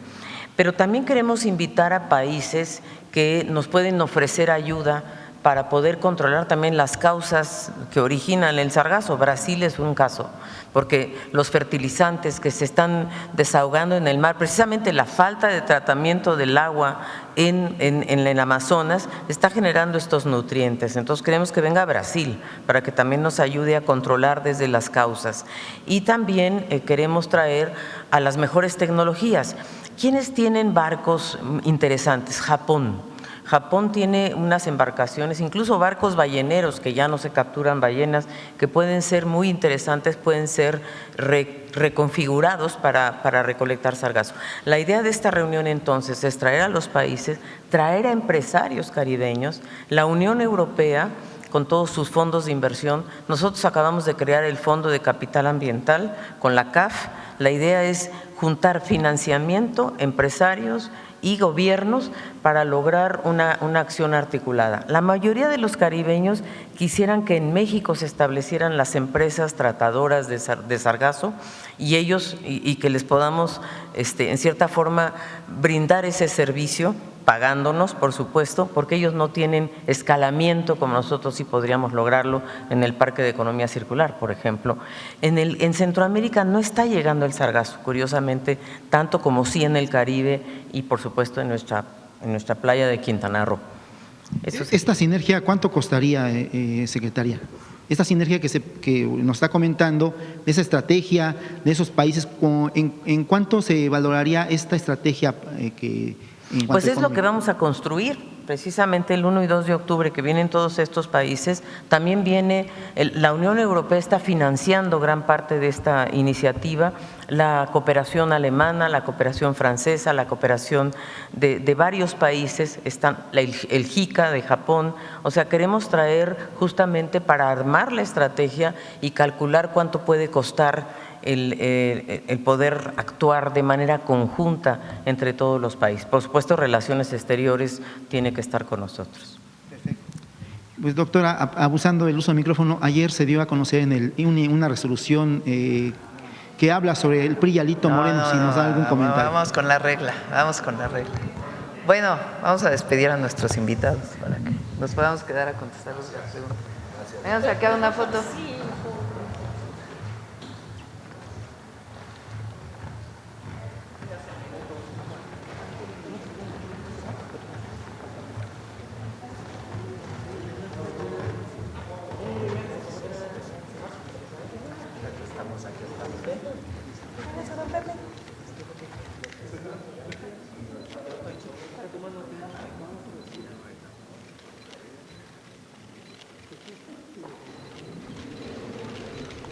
Pero también queremos invitar a países que nos pueden ofrecer ayuda para poder controlar también las causas que originan el sargazo. Brasil es un caso, porque los fertilizantes que se están desahogando en el mar, precisamente la falta de tratamiento del agua en el Amazonas está generando estos nutrientes. Entonces queremos que venga Brasil para que también nos ayude a controlar desde las causas. Y también queremos traer a las mejores tecnologías. ¿Quiénes tienen barcos interesantes? Japón. Japón tiene unas embarcaciones, incluso barcos balleneros que ya no se capturan ballenas, que pueden ser muy interesantes, pueden ser reconfigurados para recolectar sargazo. La idea de esta reunión entonces es traer a los países, traer a empresarios caribeños, la Unión Europea con todos sus fondos de inversión. Nosotros acabamos de crear el Fondo de Capital Ambiental con la CAF. La idea es juntar financiamiento, empresarios y gobiernos para lograr una acción articulada. La mayoría de los caribeños quisieran que en México se establecieran las empresas tratadoras de sargazo y ellos y que les podamos en cierta forma brindar ese servicio pagándonos, por supuesto, porque ellos no tienen escalamiento como nosotros sí podríamos lograrlo en el Parque de Economía Circular, por ejemplo. En Centroamérica no está llegando el sargazo, curiosamente, tanto como sí en el Caribe y, por supuesto, en nuestra playa de Quintana Roo. Esta sinergia, ¿cuánto costaría, secretaria? Esta sinergia que nos está comentando, de esa estrategia, de esos países, ¿en cuánto se valoraría esta estrategia Pues es lo que vamos a construir. Precisamente el 1 y 2 de octubre que vienen todos estos países, también viene, la Unión Europea está financiando gran parte de esta iniciativa, la cooperación alemana, la cooperación francesa, la cooperación de varios países, están el JICA de Japón, o sea, queremos traer justamente para armar la estrategia y calcular cuánto puede costar el poder actuar de manera conjunta entre todos los países. Por supuesto, Relaciones Exteriores tiene que estar con nosotros. Perfecto. Pues doctora, abusando del uso del micrófono, ayer se dio a conocer una resolución que habla sobre el PRI y Alito Moreno, si nos da algún comentario. Vamos con la regla, Bueno, vamos a despedir a nuestros invitados para que nos podamos quedar a contestar las preguntas. Vamos a sacar una foto.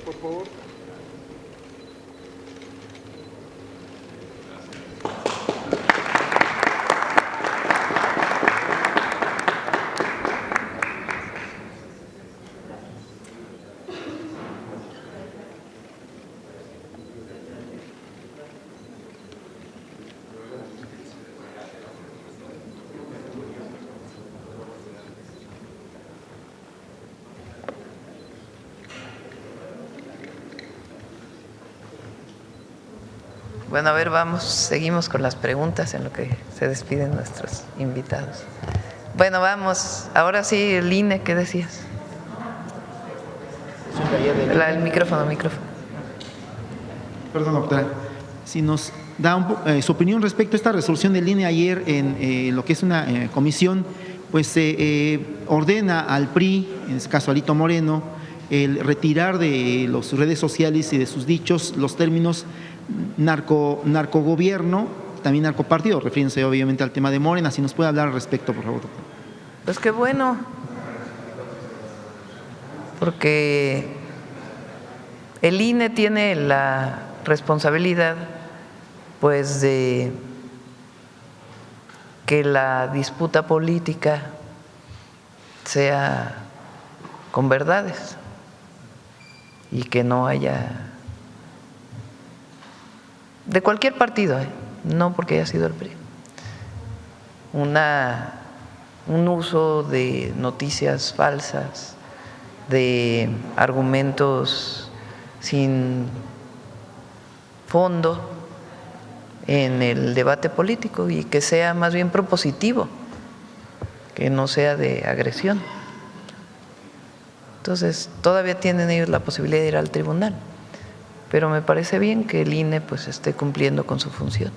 Por favor. Bueno, a ver, seguimos con las preguntas en lo que se despiden nuestros invitados. Bueno, vamos, ahora sí, el INE, ¿qué decías? El micrófono. Perdón, doctora. Si nos da su opinión respecto a esta resolución del INE ayer en lo que es una comisión, pues se ordena al PRI, en este caso Alito Moreno, el retirar de las redes sociales y de sus dichos los términos narcogobierno, también narcopartido, refiriéndose obviamente al tema de Morena. Si nos puede hablar al respecto, por favor, doctor. Pues qué bueno, porque el INE tiene la responsabilidad, pues, de que la disputa política sea con verdades y que no haya, de cualquier partido, no porque haya sido el PRI, un uso de noticias falsas, de argumentos sin fondo en el debate político, y que sea más bien propositivo, que no sea de agresión. Entonces, todavía tienen ellos la posibilidad de ir al tribunal, pero me parece bien que el INE pues esté cumpliendo con su función.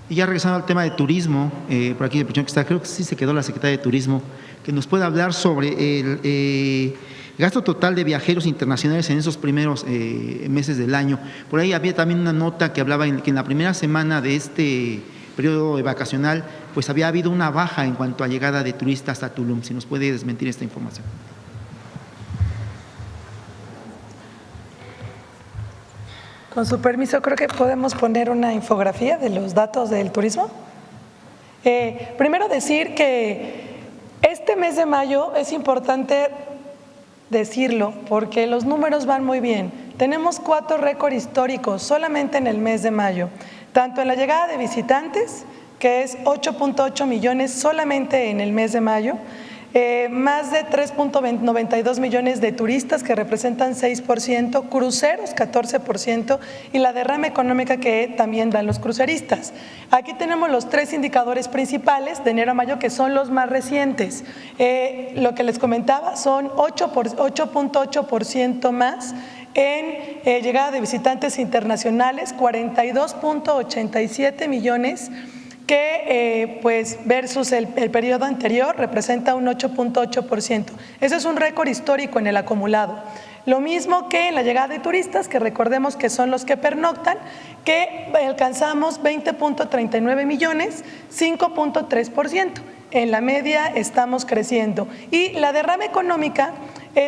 Y ya regresando al tema de turismo, por aquí que está, creo que sí se quedó la secretaria de Turismo, que nos puede hablar sobre el gasto total de viajeros internacionales en esos primeros meses del año. Por ahí había también una nota que hablaba que en la primera semana de este periodo vacacional pues había habido una baja en cuanto a llegada de turistas a Tulum. Si nos puede desmentir esta información. Con su permiso, creo que podemos poner una infografía de los datos del turismo. Primero decir que este mes de mayo es importante decirlo porque los números van muy bien. Tenemos 4 récords históricos solamente en el mes de mayo, tanto en la llegada de visitantes, que es 8.8 millones solamente en el mes de mayo, más de 3.92 millones de turistas que representan 6%, cruceros 14% y la derrama económica que también dan los cruceristas. Aquí tenemos los 3 indicadores principales de enero a mayo que son los más recientes. Lo que les comentaba son 8.8% más en llegada de visitantes internacionales, 42.87 millones que pues versus el periodo anterior representa un 8.8%. Eso es un récord histórico en el acumulado. Lo mismo que en la llegada de turistas, que recordemos que son los que pernoctan, que alcanzamos 20.39 millones, 5.3%. En la media estamos creciendo. Y la derrama económica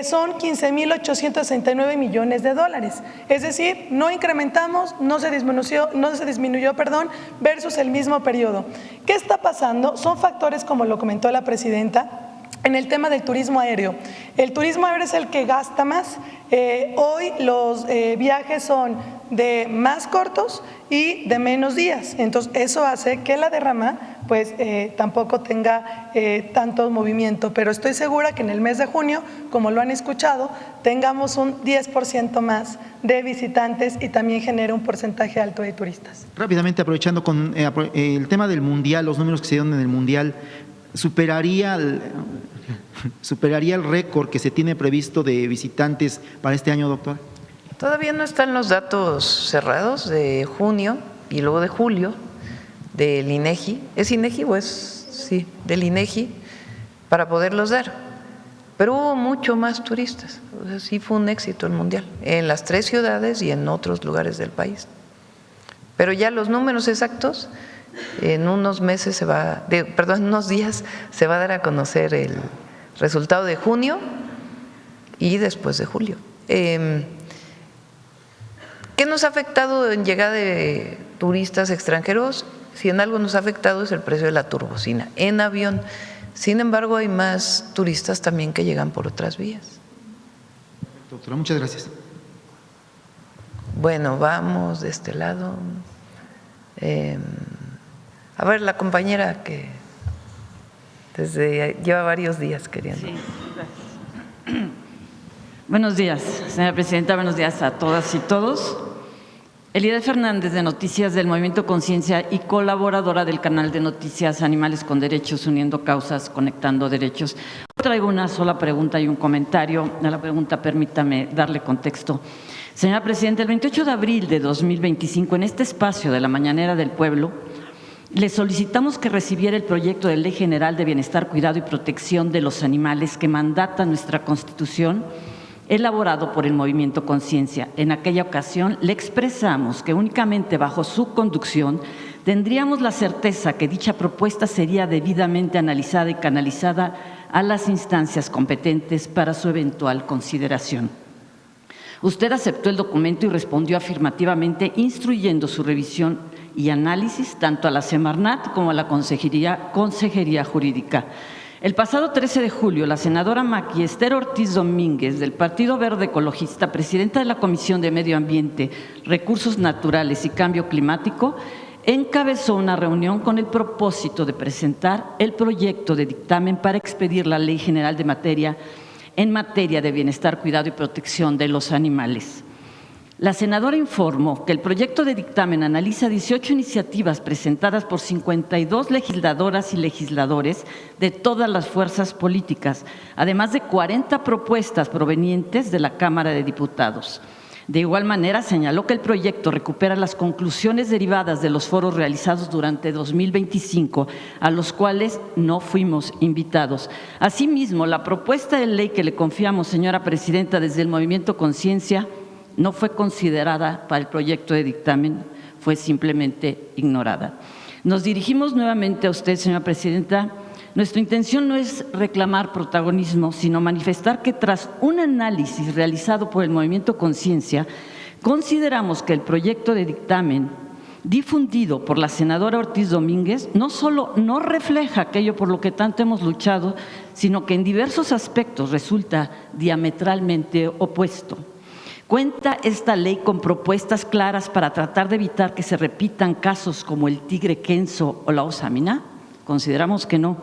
son 15.869 millones de dólares. Es decir, no incrementamos, no se disminuyó, versus el mismo periodo. ¿Qué está pasando? Son factores, como lo comentó la presidenta, en el tema del turismo aéreo. El turismo aéreo es el que gasta más. Hoy los viajes son de más cortos y de menos días. Entonces, eso hace que la derrama pues tampoco tenga tanto movimiento. Pero estoy segura que en el mes de junio, como lo han escuchado, tengamos un 10% más de visitantes y también genere un porcentaje alto de turistas. Rápidamente, aprovechando con el tema del Mundial, los números que se dieron en el Mundial, superaría el récord que se tiene previsto de visitantes para este año, doctor. Todavía no están los datos cerrados de junio y luego de julio del INEGI. ¿Es INEGI o es? Sí, del INEGI, para poderlos dar. Pero hubo mucho más turistas. O sea, sí fue un éxito el Mundial, en las 3 ciudades y en otros lugares del país. Pero ya los números exactos, en unos meses en unos días se va a dar a conocer el resultado de junio y después de julio. ¿Qué nos ha afectado en llegada de turistas extranjeros? Si en algo nos ha afectado es el precio de la turbocina en avión. Sin embargo, hay más turistas también que llegan por otras vías. Doctora, muchas gracias. Bueno, vamos de este lado. A ver, la compañera que lleva varios días queriendo. Sí, gracias. Buenos días, señora presidenta, buenos días a todas y todos. Elida Fernández, de Noticias del Movimiento Conciencia y colaboradora del canal de noticias Animales con Derechos, Uniendo Causas, Conectando Derechos. Traigo una sola pregunta y un comentario. A la pregunta permítame darle contexto. Señora presidenta, el 28 de abril de 2025, en este espacio de la Mañanera del Pueblo, le solicitamos que recibiera el proyecto de Ley General de Bienestar, Cuidado y Protección de los Animales que mandata nuestra Constitución, elaborado por el Movimiento Conciencia. En aquella ocasión le expresamos que únicamente bajo su conducción tendríamos la certeza que dicha propuesta sería debidamente analizada y canalizada a las instancias competentes para su eventual consideración. Usted aceptó el documento y respondió afirmativamente, instruyendo su revisión y análisis tanto a la Semarnat como a la Consejería Jurídica. El pasado 13 de julio, la senadora Maqui Esther Ortiz Domínguez, del Partido Verde Ecologista, presidenta de la Comisión de Medio Ambiente, Recursos Naturales y Cambio Climático, encabezó una reunión con el propósito de presentar el proyecto de dictamen para expedir la Ley General en materia de bienestar, cuidado y protección de los animales. La senadora informó que el proyecto de dictamen analiza 18 iniciativas presentadas por 52 legisladoras y legisladores de todas las fuerzas políticas, además de 40 propuestas provenientes de la Cámara de Diputados. De igual manera, señaló que el proyecto recupera las conclusiones derivadas de los foros realizados durante 2025, a los cuales no fuimos invitados. Asimismo, la propuesta de ley que le confiamos, señora presidenta, desde el Movimiento Conciencia, no fue considerada para el proyecto de dictamen, fue simplemente ignorada. Nos dirigimos nuevamente a usted, señora presidenta. Nuestra intención no es reclamar protagonismo, sino manifestar que tras un análisis realizado por el Movimiento Conciencia, consideramos que el proyecto de dictamen difundido por la senadora Ortiz Domínguez no solo no refleja aquello por lo que tanto hemos luchado, sino que en diversos aspectos resulta diametralmente opuesto. ¿Cuenta esta ley con propuestas claras para tratar de evitar que se repitan casos como el tigre Kenzo o la osamina? Consideramos que no.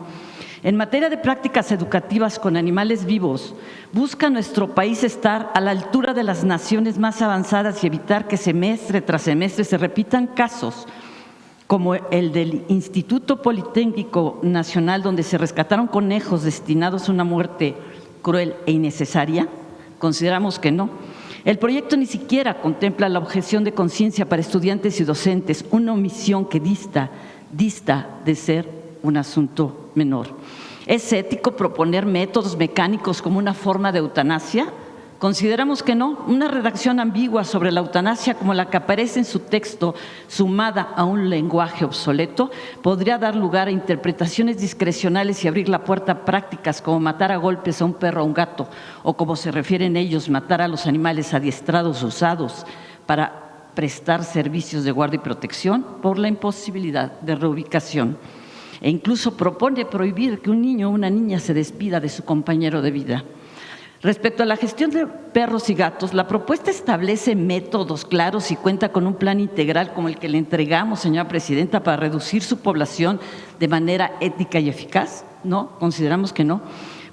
En materia de prácticas educativas con animales vivos, busca nuestro país estar a la altura de las naciones más avanzadas y evitar que semestre tras semestre se repitan casos como el del Instituto Politécnico Nacional, donde se rescataron conejos destinados a una muerte cruel e innecesaria. Consideramos que no. El proyecto ni siquiera contempla la objeción de conciencia para estudiantes y docentes, una omisión que dista de ser un asunto menor. ¿Es ético proponer métodos mecánicos como una forma de eutanasia? Consideramos que no. Una redacción ambigua sobre la eutanasia como la que aparece en su texto, sumada a un lenguaje obsoleto, podría dar lugar a interpretaciones discrecionales y abrir la puerta a prácticas como matar a golpes a un perro o a un gato, o como se refieren ellos, matar a los animales adiestrados o usados para prestar servicios de guardia y protección por la imposibilidad de reubicación. E incluso propone prohibir que un niño o una niña se despida de su compañero de vida. Respecto a la gestión de perros y gatos, la propuesta establece métodos claros y cuenta con un plan integral como el que le entregamos, señora presidenta, para reducir su población de manera ética y eficaz. No, consideramos que no.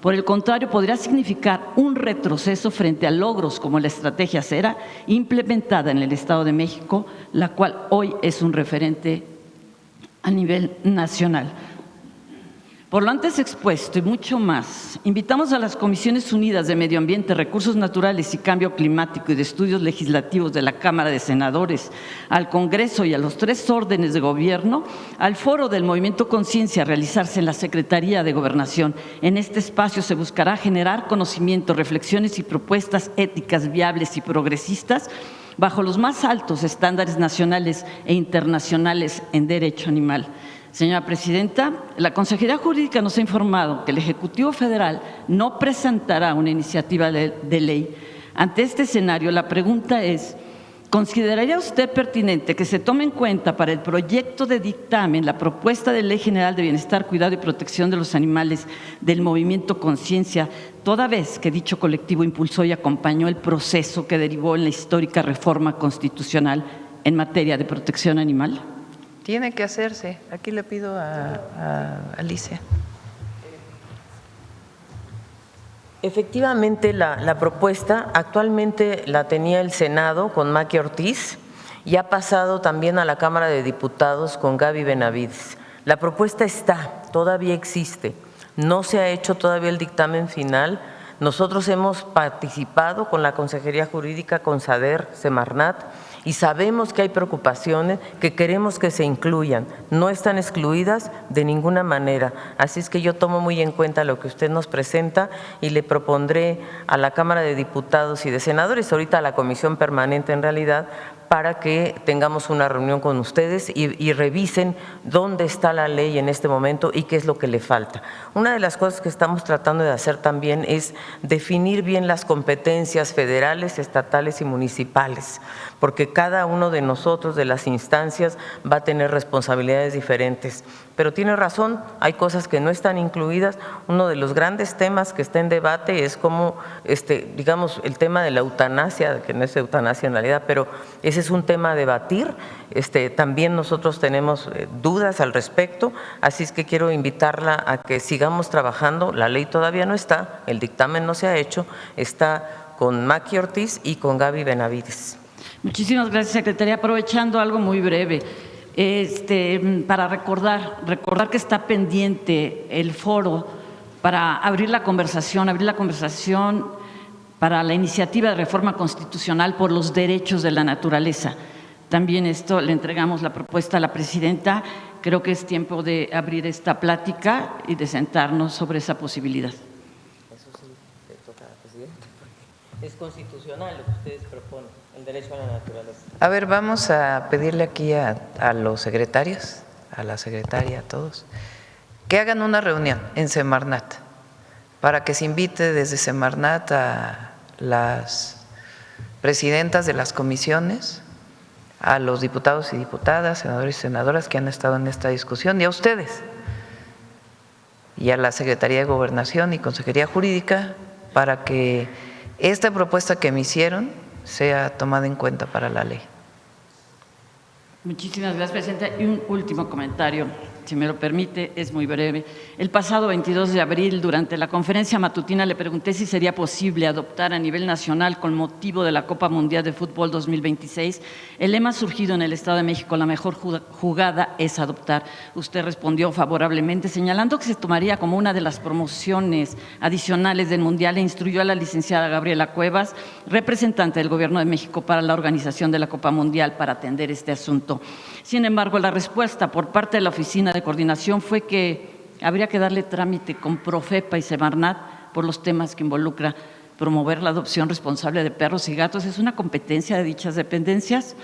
Por el contrario, podría significar un retroceso frente a logros como la estrategia Cera, implementada en el Estado de México, la cual hoy es un referente a nivel nacional. Por lo antes expuesto y mucho más, invitamos a las Comisiones Unidas de Medio Ambiente, Recursos Naturales y Cambio Climático y de Estudios Legislativos de la Cámara de Senadores, al Congreso y a los 3 órdenes de gobierno, al foro del Movimiento Conciencia a realizarse en la Secretaría de Gobernación. En este espacio se buscará generar conocimiento, reflexiones y propuestas éticas viables y progresistas bajo los más altos estándares nacionales e internacionales en derecho animal. Señora presidenta, la Consejería Jurídica nos ha informado que el Ejecutivo Federal no presentará una iniciativa de ley. Ante este escenario, la pregunta es, ¿consideraría usted pertinente que se tome en cuenta para el proyecto de dictamen la propuesta de Ley General de Bienestar, Cuidado y Protección de los Animales del Movimiento Conciencia, toda vez que dicho colectivo impulsó y acompañó el proceso que derivó en la histórica reforma constitucional en materia de protección animal? Tiene que hacerse. Aquí le pido a Alicia. Efectivamente, la propuesta actualmente la tenía el Senado con Maqui Ortiz y ha pasado también a la Cámara de Diputados con Gaby Benavides. La propuesta está, todavía existe, no se ha hecho todavía el dictamen final. Nosotros hemos participado con la Consejería Jurídica, con SADER, Semarnat, y sabemos que hay preocupaciones que queremos que se incluyan, no están excluidas de ninguna manera. Así es que yo tomo muy en cuenta lo que usted nos presenta y le propondré a la Cámara de Diputados y de Senadores, ahorita a la Comisión Permanente en realidad, para que tengamos una reunión con ustedes y revisen dónde está la ley en este momento y qué es lo que le falta. Una de las cosas que estamos tratando de hacer también es definir bien las competencias federales, estatales y municipales, porque cada uno de nosotros, de las instancias, va a tener responsabilidades diferentes. Pero tiene razón, hay cosas que no están incluidas. Uno de los grandes temas que está en debate es cómo, digamos, el tema de la eutanasia, que no es eutanasia en realidad, pero ese es un tema a debatir. También nosotros tenemos dudas al respecto, así es que quiero invitarla a que sigamos trabajando. La ley todavía no está, el dictamen no se ha hecho, está con Maqui Ortiz y con Gaby Benavides. Muchísimas gracias, secretaria. Aprovechando algo muy breve, para recordar que está pendiente el foro para abrir la conversación para la iniciativa de reforma constitucional por los derechos de la naturaleza. También esto le entregamos la propuesta a la presidenta. Creo que es tiempo de abrir esta plática y de sentarnos sobre esa posibilidad. Eso sí, le toca a la presidenta, porque es constitucional lo que ustedes proponen, el derecho a la naturaleza. A ver, vamos a pedirle aquí a los secretarios, a la secretaria, a todos, que hagan una reunión en Semarnat para que se invite desde Semarnat a las presidentas de las comisiones, a los diputados y diputadas, senadores y senadoras que han estado en esta discusión y a ustedes y a la Secretaría de Gobernación y Consejería Jurídica para que esta propuesta que me hicieron sea tomada en cuenta para la ley. Muchísimas gracias, presidenta. Y un último comentario, si me lo permite, es muy breve. El pasado 22 de abril, durante la conferencia matutina, le pregunté si sería posible adoptar a nivel nacional, con motivo de la Copa Mundial de Fútbol 2026, el lema surgido en el Estado de México: la mejor jugada es adoptar. Usted respondió favorablemente, señalando que se tomaría como una de las promociones adicionales del Mundial, e instruyó a la licenciada Gabriela Cuevas, representante del Gobierno de México para la organización de la Copa Mundial, para atender este asunto. Sin embargo, la respuesta por parte de la Oficina de Coordinación fue que habría que darle trámite con Profepa y Semarnat por los temas que involucra promover la adopción responsable de perros y gatos. Es una competencia de dichas dependencias.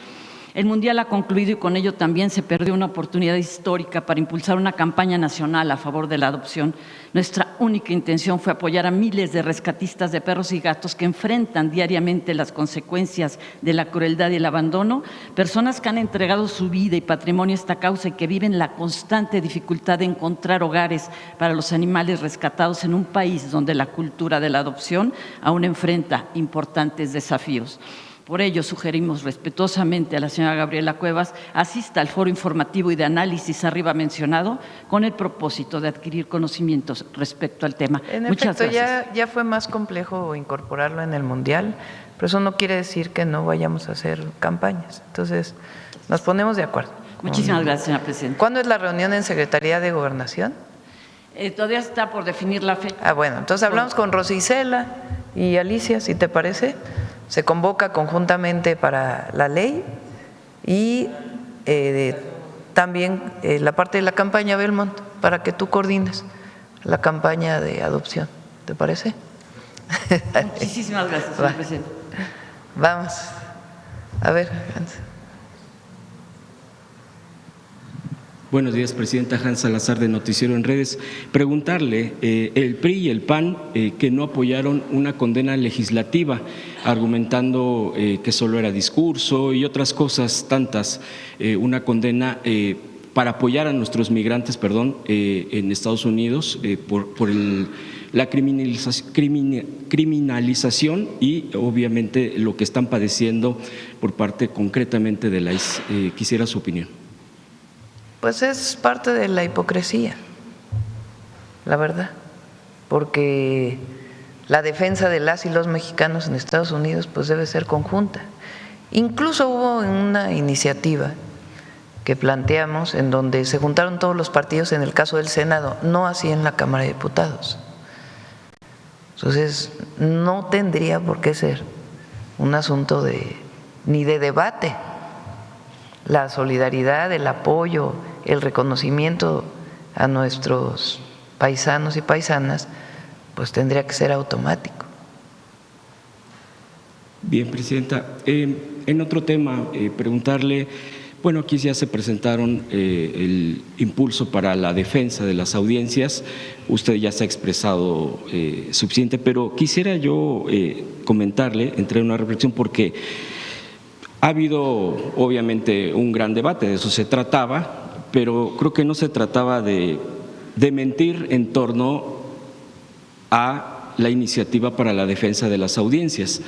El Mundial ha concluido y con ello también se perdió una oportunidad histórica para impulsar una campaña nacional a favor de la adopción. Nuestra única intención fue apoyar a miles de rescatistas de perros y gatos que enfrentan diariamente las consecuencias de la crueldad y el abandono, personas que han entregado su vida y patrimonio a esta causa y que viven la constante dificultad de encontrar hogares para los animales rescatados en un país donde la cultura de la adopción aún enfrenta importantes desafíos. Por ello, sugerimos respetuosamente a la señora Gabriela Cuevas asista al foro informativo y de análisis arriba mencionado, con el propósito de adquirir conocimientos respecto al tema. Muchas gracias. Ya fue más complejo incorporarlo en el Mundial, pero eso no quiere decir que no vayamos a hacer campañas. Entonces, nos ponemos de acuerdo. Muchísimas gracias, señora presidenta. ¿Cuándo es la reunión en Secretaría de Gobernación? Todavía está por definir la fecha. Ah, bueno, entonces hablamos con Rosy Isela y Alicia, si te parece. Se convoca conjuntamente para la ley y también la parte de la campaña, Belmont, para que tú coordines la campaña de adopción. ¿Te parece? Muchísimas gracias, señor presidente. Vamos. A ver, Hans. Buenos días, presidenta. Hans Salazar, de Noticiero en Redes. Preguntarle, el PRI y el PAN que no apoyaron una condena legislativa, argumentando que solo era discurso y otras cosas tantas, una condena para apoyar a nuestros migrantes, en Estados Unidos por la criminalización y obviamente lo que están padeciendo por parte concretamente de la ICE. Quisiera su opinión. Pues es parte de la hipocresía, la verdad, porque la defensa de las y los mexicanos en Estados Unidos pues debe ser conjunta. Incluso hubo una iniciativa que planteamos en donde se juntaron todos los partidos en el caso del Senado, no así en la Cámara de Diputados. Entonces, no tendría por qué ser un asunto ni de debate. La solidaridad, el apoyo, el reconocimiento a nuestros paisanos y paisanas, pues tendría que ser automático. Bien, presidenta. En otro tema, preguntarle, bueno, aquí ya se presentaron el impulso para la defensa de las audiencias. Usted ya se ha expresado suficiente, pero quisiera yo comentarle, entrar en una reflexión, porque ha habido obviamente un gran debate, de eso se trataba, pero creo que no se trataba de mentir en torno a la iniciativa para la defensa de las audiencias.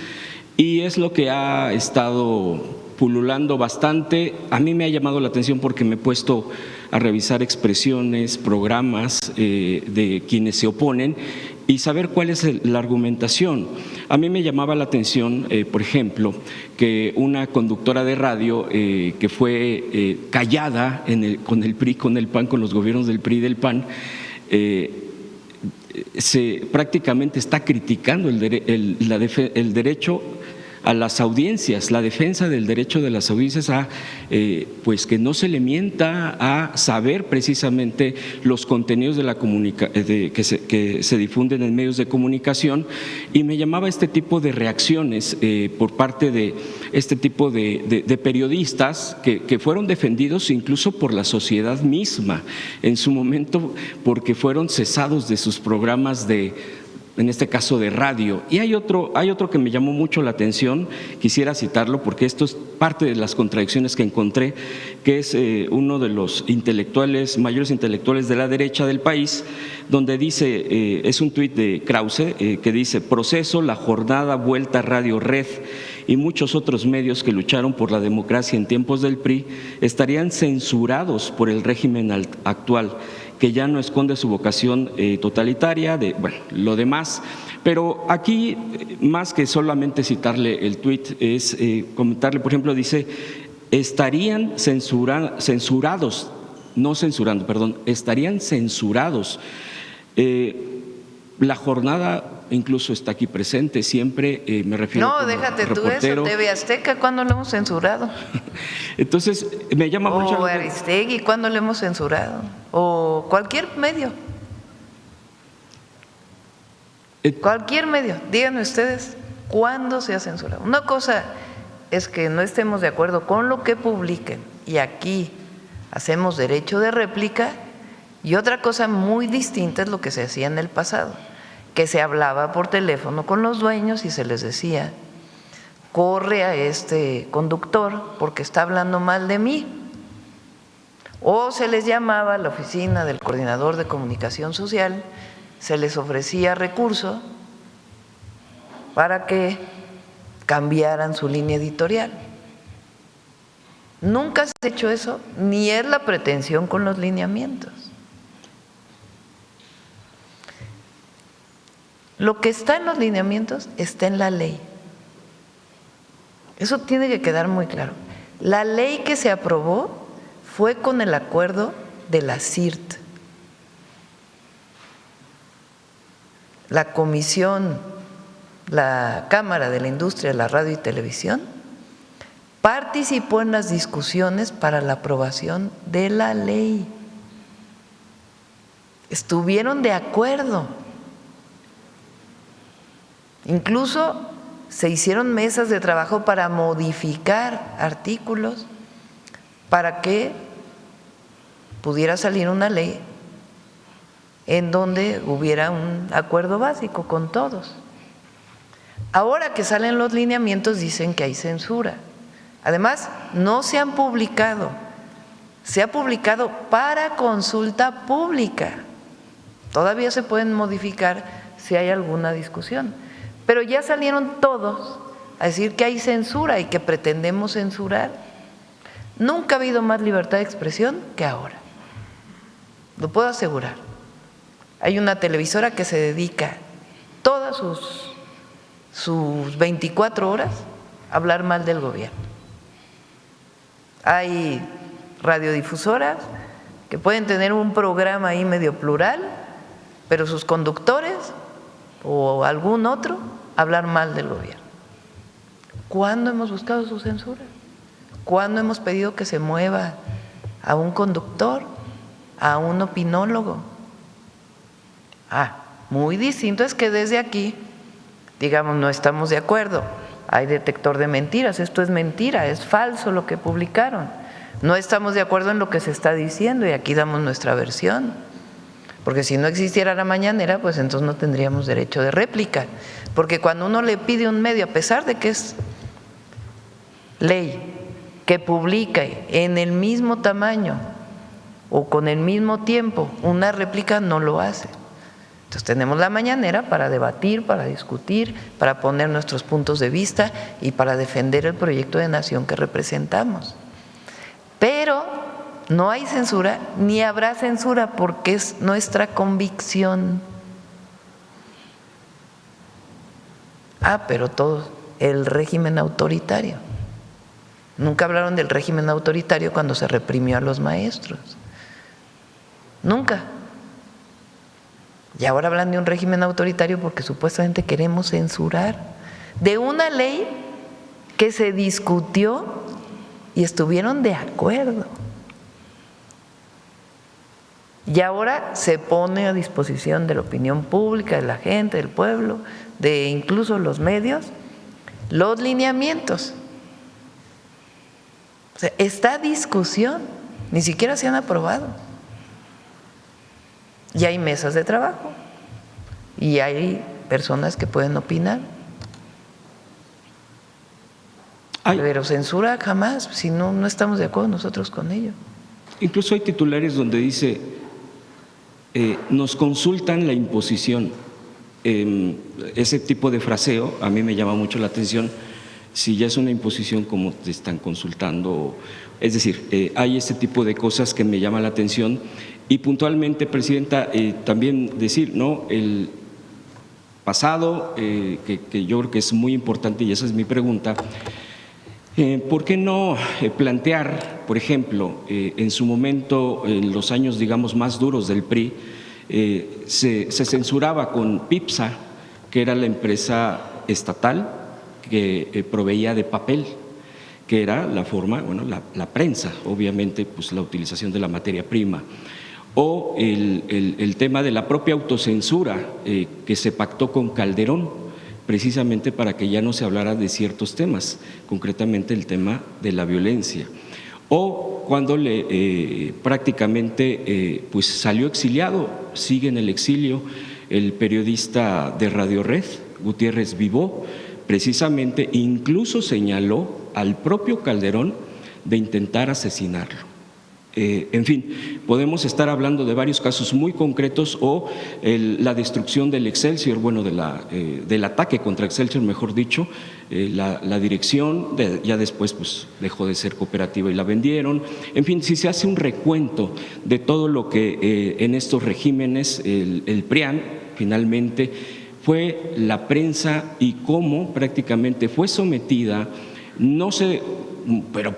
Y es lo que ha estado pululando bastante. A mí me ha llamado la atención porque me he puesto a revisar expresiones, programas de quienes se oponen y saber cuál es la argumentación. A mí me llamaba la atención, por ejemplo, que una conductora de radio que fue callada con el PRI, con el PAN, con los gobiernos del PRI y del PAN, prácticamente está criticando el derecho a las audiencias, la defensa del derecho de las audiencias a pues que no se le mienta, a saber precisamente los contenidos de que se difunden en medios de comunicación, y me llamaba este tipo de reacciones por parte de este tipo de periodistas que fueron defendidos incluso por la sociedad misma en su momento, porque fueron cesados de sus programas en este caso de radio. Y hay otro que me llamó mucho la atención, quisiera citarlo porque esto es parte de las contradicciones que encontré, que es uno de los mayores intelectuales de la derecha del país, donde dice, es un tuit de Krause, que dice: proceso la jornada vuelta Radio Red y muchos otros medios que lucharon por la democracia en tiempos del PRI estarían censurados por el régimen actual, que ya no esconde su vocación totalitaria, lo demás. Pero aquí, más que solamente citarle el tuit, es comentarle, por ejemplo, dice, estarían censurados, no censurando, perdón, estarían censurados. La jornada incluso está aquí presente, siempre me refiero No, como déjate reportero. tú eso, TV Azteca, ¿cuándo lo hemos censurado? Entonces, me llama mucho… O Aristegui, ¿cuándo lo hemos censurado? O cualquier medio. Cualquier medio, díganme ustedes, ¿cuándo se ha censurado? Una cosa es que no estemos de acuerdo con lo que publiquen y aquí hacemos derecho de réplica, y otra cosa muy distinta es lo que se hacía en el pasado, que se hablaba por teléfono con los dueños y se les decía, corre a este conductor porque está hablando mal de mí, o se les llamaba a la oficina del coordinador de comunicación social, se les ofrecía recurso para que cambiaran su línea editorial. Nunca se ha hecho eso, ni es la pretensión con los lineamientos. Lo que está en los lineamientos está en la ley. Eso tiene que quedar muy claro. La ley que se aprobó fue con el acuerdo de la CIRT. La comisión, la Cámara de la Industria de la Radio y Televisión, participó en las discusiones para la aprobación de la ley. Estuvieron de acuerdo. Incluso se hicieron mesas de trabajo para modificar artículos para que pudiera salir una ley en donde hubiera un acuerdo básico con todos. Ahora que salen los lineamientos dicen que hay censura. Además, no se han publicado, se ha publicado para consulta pública. Todavía se pueden modificar si hay alguna discusión, pero ya salieron todos a decir que hay censura y que pretendemos censurar. Nunca ha habido más libertad de expresión que ahora, lo puedo asegurar. Hay una televisora que se dedica todas sus 24 horas a hablar mal del gobierno. Hay radiodifusoras que pueden tener un programa ahí medio plural, pero sus conductores o algún otro hablar mal del gobierno. ¿Cuándo hemos buscado su censura? ¿Cuándo hemos pedido que se mueva a un conductor, a un opinólogo? Muy distinto es que desde aquí, digamos, no estamos de acuerdo, hay detector de mentiras, esto es mentira, es falso lo que publicaron, no estamos de acuerdo en lo que se está diciendo y aquí damos nuestra versión, porque si no existiera la mañanera, pues entonces no tendríamos derecho de réplica, porque cuando uno le pide a un medio, a pesar de que es ley, que publique en el mismo tamaño o con el mismo tiempo una réplica, no lo hace. Entonces tenemos la mañanera para debatir, para discutir, para poner nuestros puntos de vista y para defender el proyecto de nación que representamos. Pero no hay censura ni habrá censura porque es nuestra convicción. Pero todo el régimen autoritario. Nunca hablaron del régimen autoritario cuando se reprimió a los maestros. Nunca. Y ahora hablan de un régimen autoritario porque supuestamente queremos censurar de una ley que se discutió y estuvieron de acuerdo. Y ahora se pone a disposición de la opinión pública, de la gente, del pueblo, de incluso los medios, los lineamientos. O sea, esta discusión ni siquiera se han aprobado. Y hay mesas de trabajo y hay personas que pueden opinar. Pero censura jamás, si no estamos de acuerdo nosotros con ello. Incluso hay titulares donde dice, nos consultan la imposición. Ese tipo de fraseo a mí me llama mucho la atención si ya es una imposición como te están consultando. Es decir, hay este tipo de cosas que me llaman la atención. Y puntualmente, Presidenta, también decir, ¿no?, el pasado, que yo creo que es muy importante, y esa es mi pregunta, ¿por qué no plantear, por ejemplo, en su momento, en los años, digamos, más duros del PRI, se censuraba con PIPSA, que era la empresa estatal que proveía de papel, que era la forma, bueno, la prensa, obviamente, pues la utilización de la materia prima, o el tema de la propia autocensura que se pactó con Calderón, precisamente para que ya no se hablara de ciertos temas, concretamente el tema de la violencia, o cuando prácticamente pues salió exiliado, sigue en el exilio el periodista de Radio Red, Gutiérrez Vivó, precisamente incluso señaló al propio Calderón de intentar asesinarlo. En fin, podemos estar hablando de varios casos muy concretos, o la destrucción del Excelsior, bueno, del ataque contra Excelsior, mejor dicho, la dirección, ya después pues dejó de ser cooperativa y la vendieron. En fin, si se hace un recuento de todo lo que en estos regímenes el PRIAN finalmente fue la prensa y cómo prácticamente fue sometida, no sé, pero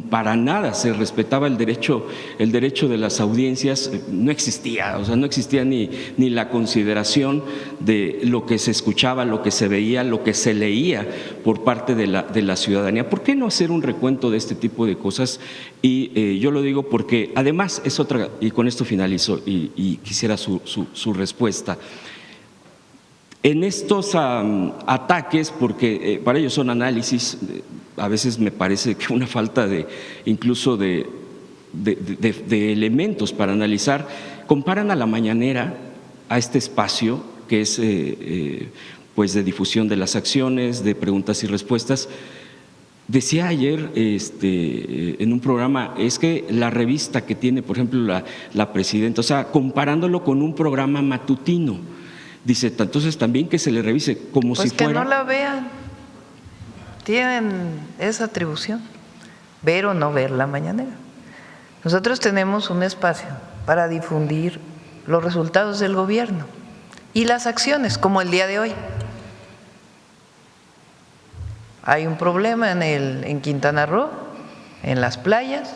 para nada se respetaba el derecho de las audiencias, no existía, o sea, no existía ni la consideración de lo que se escuchaba, lo que se veía, lo que se leía por parte de la ciudadanía. ¿Por qué no hacer un recuento de este tipo de cosas? Y yo lo digo porque además es otra, y con esto finalizo y quisiera su respuesta. En estos ataques, porque para ellos son análisis, a veces me parece que una falta incluso de elementos para analizar, comparan a la mañanera, a este espacio que es pues de difusión de las acciones, de preguntas y respuestas. Decía ayer en un programa, es que la revista que tiene, por ejemplo, la presidenta, o sea, comparándolo con un programa matutino, dice, entonces también que se le revise como pues si fuera… que no la vean, tienen esa atribución, ver o no ver la mañanera. Nosotros tenemos un espacio para difundir los resultados del gobierno y las acciones, como el día de hoy. Hay un problema en Quintana Roo, en las playas,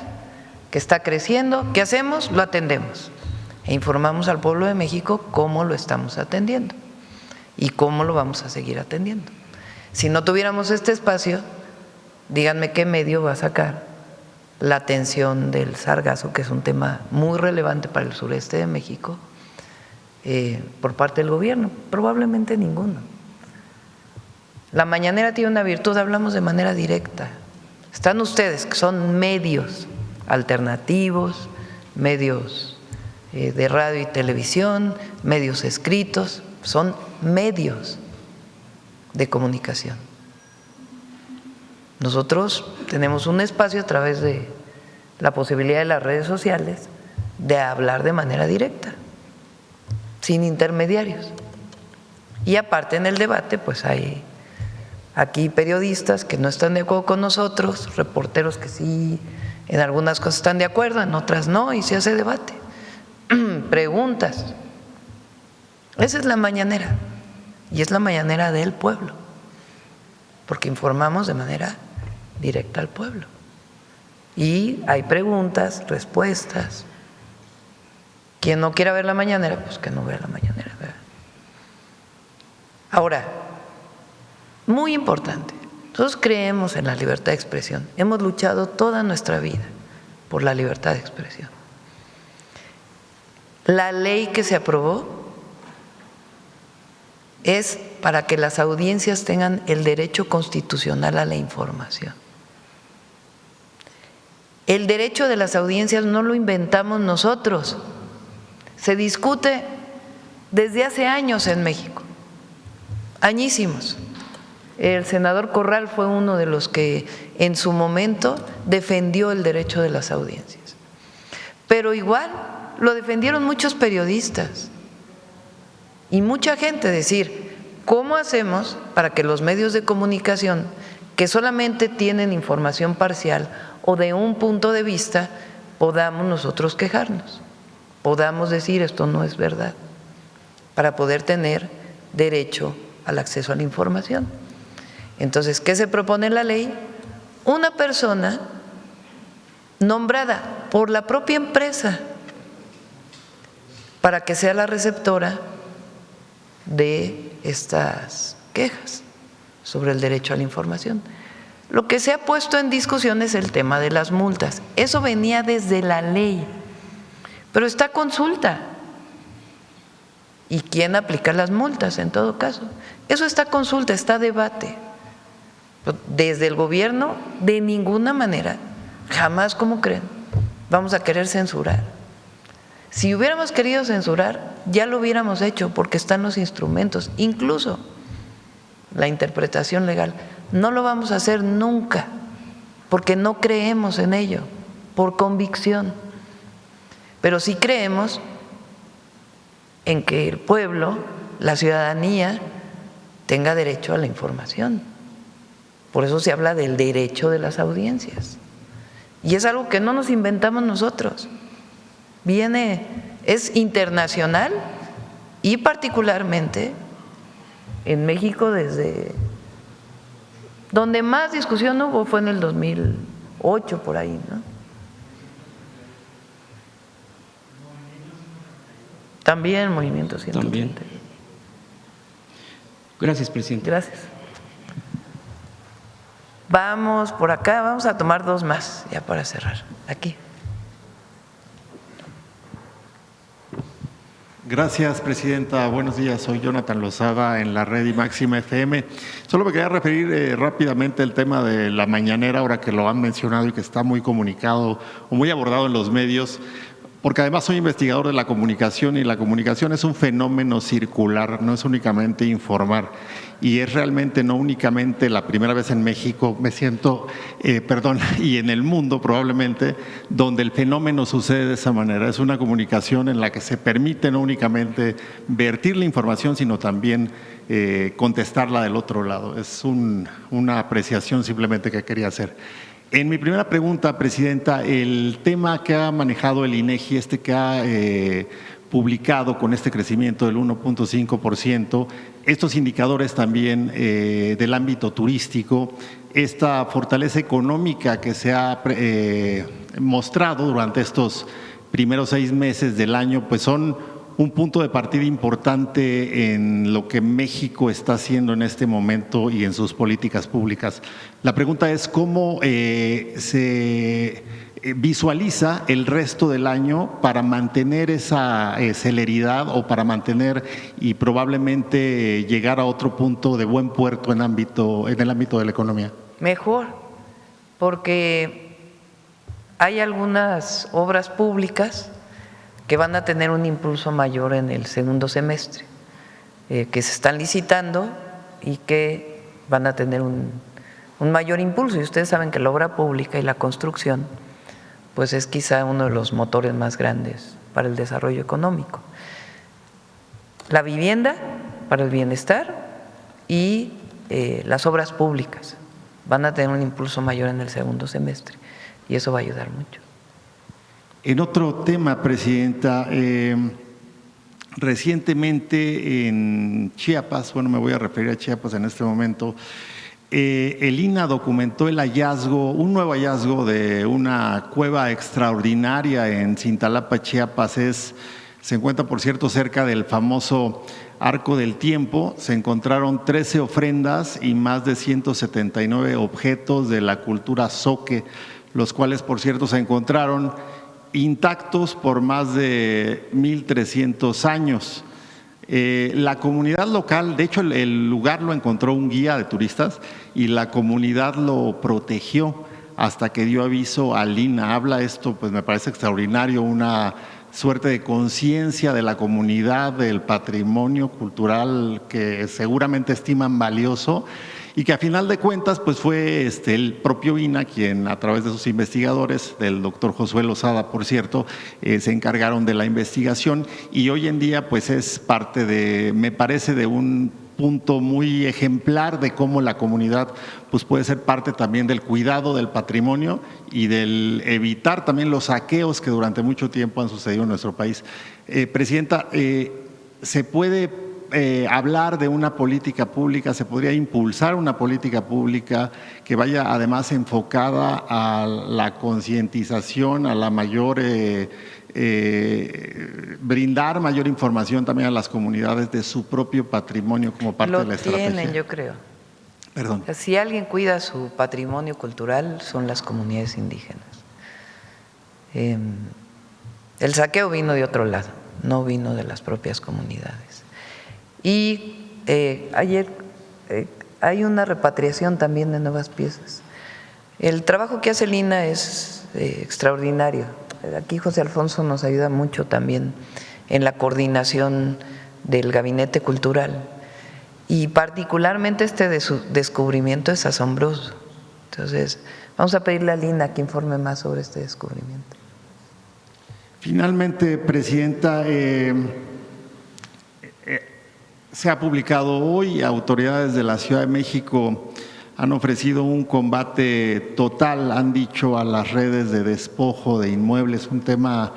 que está creciendo. ¿Qué hacemos? Lo atendemos. E informamos al pueblo de México cómo lo estamos atendiendo y cómo lo vamos a seguir atendiendo. Si no tuviéramos este espacio, díganme qué medio va a sacar la atención del sargazo, que es un tema muy relevante para el sureste de México, por parte del gobierno. Probablemente ninguno. La mañanera tiene una virtud, hablamos de manera directa. Están ustedes, que son medios alternativos, medios de radio y televisión, medios escritos, son medios de comunicación. Nosotros tenemos un espacio a través de la posibilidad de las redes sociales de hablar de manera directa, sin intermediarios. Y aparte en el debate, pues hay aquí periodistas que no están de acuerdo con nosotros, reporteros que sí, en algunas cosas están de acuerdo, en otras no, y se hace debate. Preguntas. Esa es la mañanera, y es la mañanera del pueblo, porque informamos de manera directa al pueblo. Y hay preguntas, respuestas. Quien no quiera ver la mañanera, pues que no vea la mañanera, ¿verdad? Ahora, muy importante, nosotros creemos en la libertad de expresión, hemos luchado toda nuestra vida por la libertad de expresión. La ley que se aprobó es para que las audiencias tengan el derecho constitucional a la información. El derecho de las audiencias no lo inventamos nosotros, se discute desde hace años en México, añísimos. El senador Corral fue uno de los que en su momento defendió el derecho de las audiencias, pero igual lo defendieron muchos periodistas y mucha gente, decir, ¿cómo hacemos para que los medios de comunicación que solamente tienen información parcial o de un punto de vista, podamos nosotros quejarnos, podamos decir esto no es verdad, para poder tener derecho al acceso a la información. Entonces, ¿qué se propone en la ley? Una persona nombrada por la propia empresa para que sea la receptora de estas quejas sobre el derecho a la información. Lo que se ha puesto en discusión es el tema de las multas. Eso venía desde la ley, pero está a consulta. ¿Y quién aplica las multas en todo caso? Eso está a consulta, está a debate. Desde el gobierno, de ninguna manera, jamás, ¿cómo creen?, vamos a querer censurar. Si hubiéramos querido censurar, ya lo hubiéramos hecho porque están los instrumentos, incluso la interpretación legal. No lo vamos a hacer nunca porque no creemos en ello, por convicción. Pero sí creemos en que el pueblo, la ciudadanía, tenga derecho a la información. Por eso se habla del derecho de las audiencias. Y es algo que no nos inventamos nosotros. Es internacional y particularmente en México desde donde más discusión hubo fue en el 2008, por ahí, ¿no? También Movimiento 130. También. Gracias, presidente. Gracias. Vamos por acá, vamos a tomar dos más ya para cerrar. Aquí. Gracias, presidenta. Buenos días. Soy Jonathan Lozada en la red y Máxima FM. Solo me quería referir rápidamente al tema de la mañanera, ahora que lo han mencionado y que está muy comunicado o muy abordado en los medios, porque además soy investigador de la comunicación y la comunicación es un fenómeno circular, no es únicamente informar. Y es realmente no únicamente la primera vez en México, y en el mundo probablemente, donde el fenómeno sucede de esa manera. Es una comunicación en la que se permite no únicamente vertir la información, sino también contestarla del otro lado. Es una apreciación simplemente que quería hacer. En mi primera pregunta, presidenta, el tema que ha manejado el INEGI, que ha publicado con este crecimiento del 1.5%, estos indicadores también del ámbito turístico, esta fortaleza económica que se ha mostrado durante estos primeros 6 meses del año, pues son un punto de partida importante en lo que México está haciendo en este momento y en sus políticas públicas. La pregunta es cómo se visualiza el resto del año para mantener esa celeridad o para mantener y probablemente llegar a otro punto de buen puerto en el ámbito de la economía. Mejor, porque hay algunas obras públicas que van a tener un impulso mayor en el segundo semestre, que se están licitando y que van a tener un mayor impulso. Y ustedes saben que la obra pública y la construcción pues es quizá uno de los motores más grandes para el desarrollo económico. La vivienda para el bienestar y las obras públicas van a tener un impulso mayor en el segundo semestre y eso va a ayudar mucho. En otro tema, presidenta, recientemente en Chiapas, me voy a referir a Chiapas en este momento, el INAH documentó un nuevo hallazgo de una cueva extraordinaria en Cintalapa, Chiapas. Se encuentra, por cierto, cerca del famoso Arco del Tiempo. Se encontraron 13 ofrendas y más de 179 objetos de la cultura zoque, los cuales, por cierto, se encontraron intactos por más de 1,300 años. La comunidad local, de hecho el lugar lo encontró un guía de turistas y la comunidad lo protegió hasta que dio aviso al INAH. Habla esto, pues me parece extraordinario, una suerte de conciencia de la comunidad, del patrimonio cultural que seguramente estiman valioso y que a final de cuentas pues fue el propio INAH quien a través de sus investigadores, del doctor Josué Lozada, por cierto, se encargaron de la investigación y hoy en día pues es parte me parece de un punto muy ejemplar de cómo la comunidad pues puede ser parte también del cuidado del patrimonio y del evitar también los saqueos que durante mucho tiempo han sucedido en nuestro país. Presidenta, ¿se puede hablar de una política pública, se podría impulsar una política pública que vaya además enfocada a la concientización, a la mayor brindar mayor información también a las comunidades de su propio patrimonio como parte de la estrategia? Lo tienen, yo creo. Perdón. Si alguien cuida su patrimonio cultural, son las comunidades indígenas. El saqueo vino de otro lado, no vino de las propias comunidades. Y ayer hay una repatriación también de nuevas piezas. El trabajo que hace el INAH es extraordinario. Aquí José Alfonso nos ayuda mucho también en la coordinación del gabinete cultural y particularmente este de su descubrimiento es asombroso. Entonces, vamos a pedirle a Lina que informe más sobre este descubrimiento. Finalmente, Presidenta, se ha publicado hoy, autoridades de la Ciudad de México han ofrecido un combate total, han dicho, a las redes de despojo de inmuebles, un tema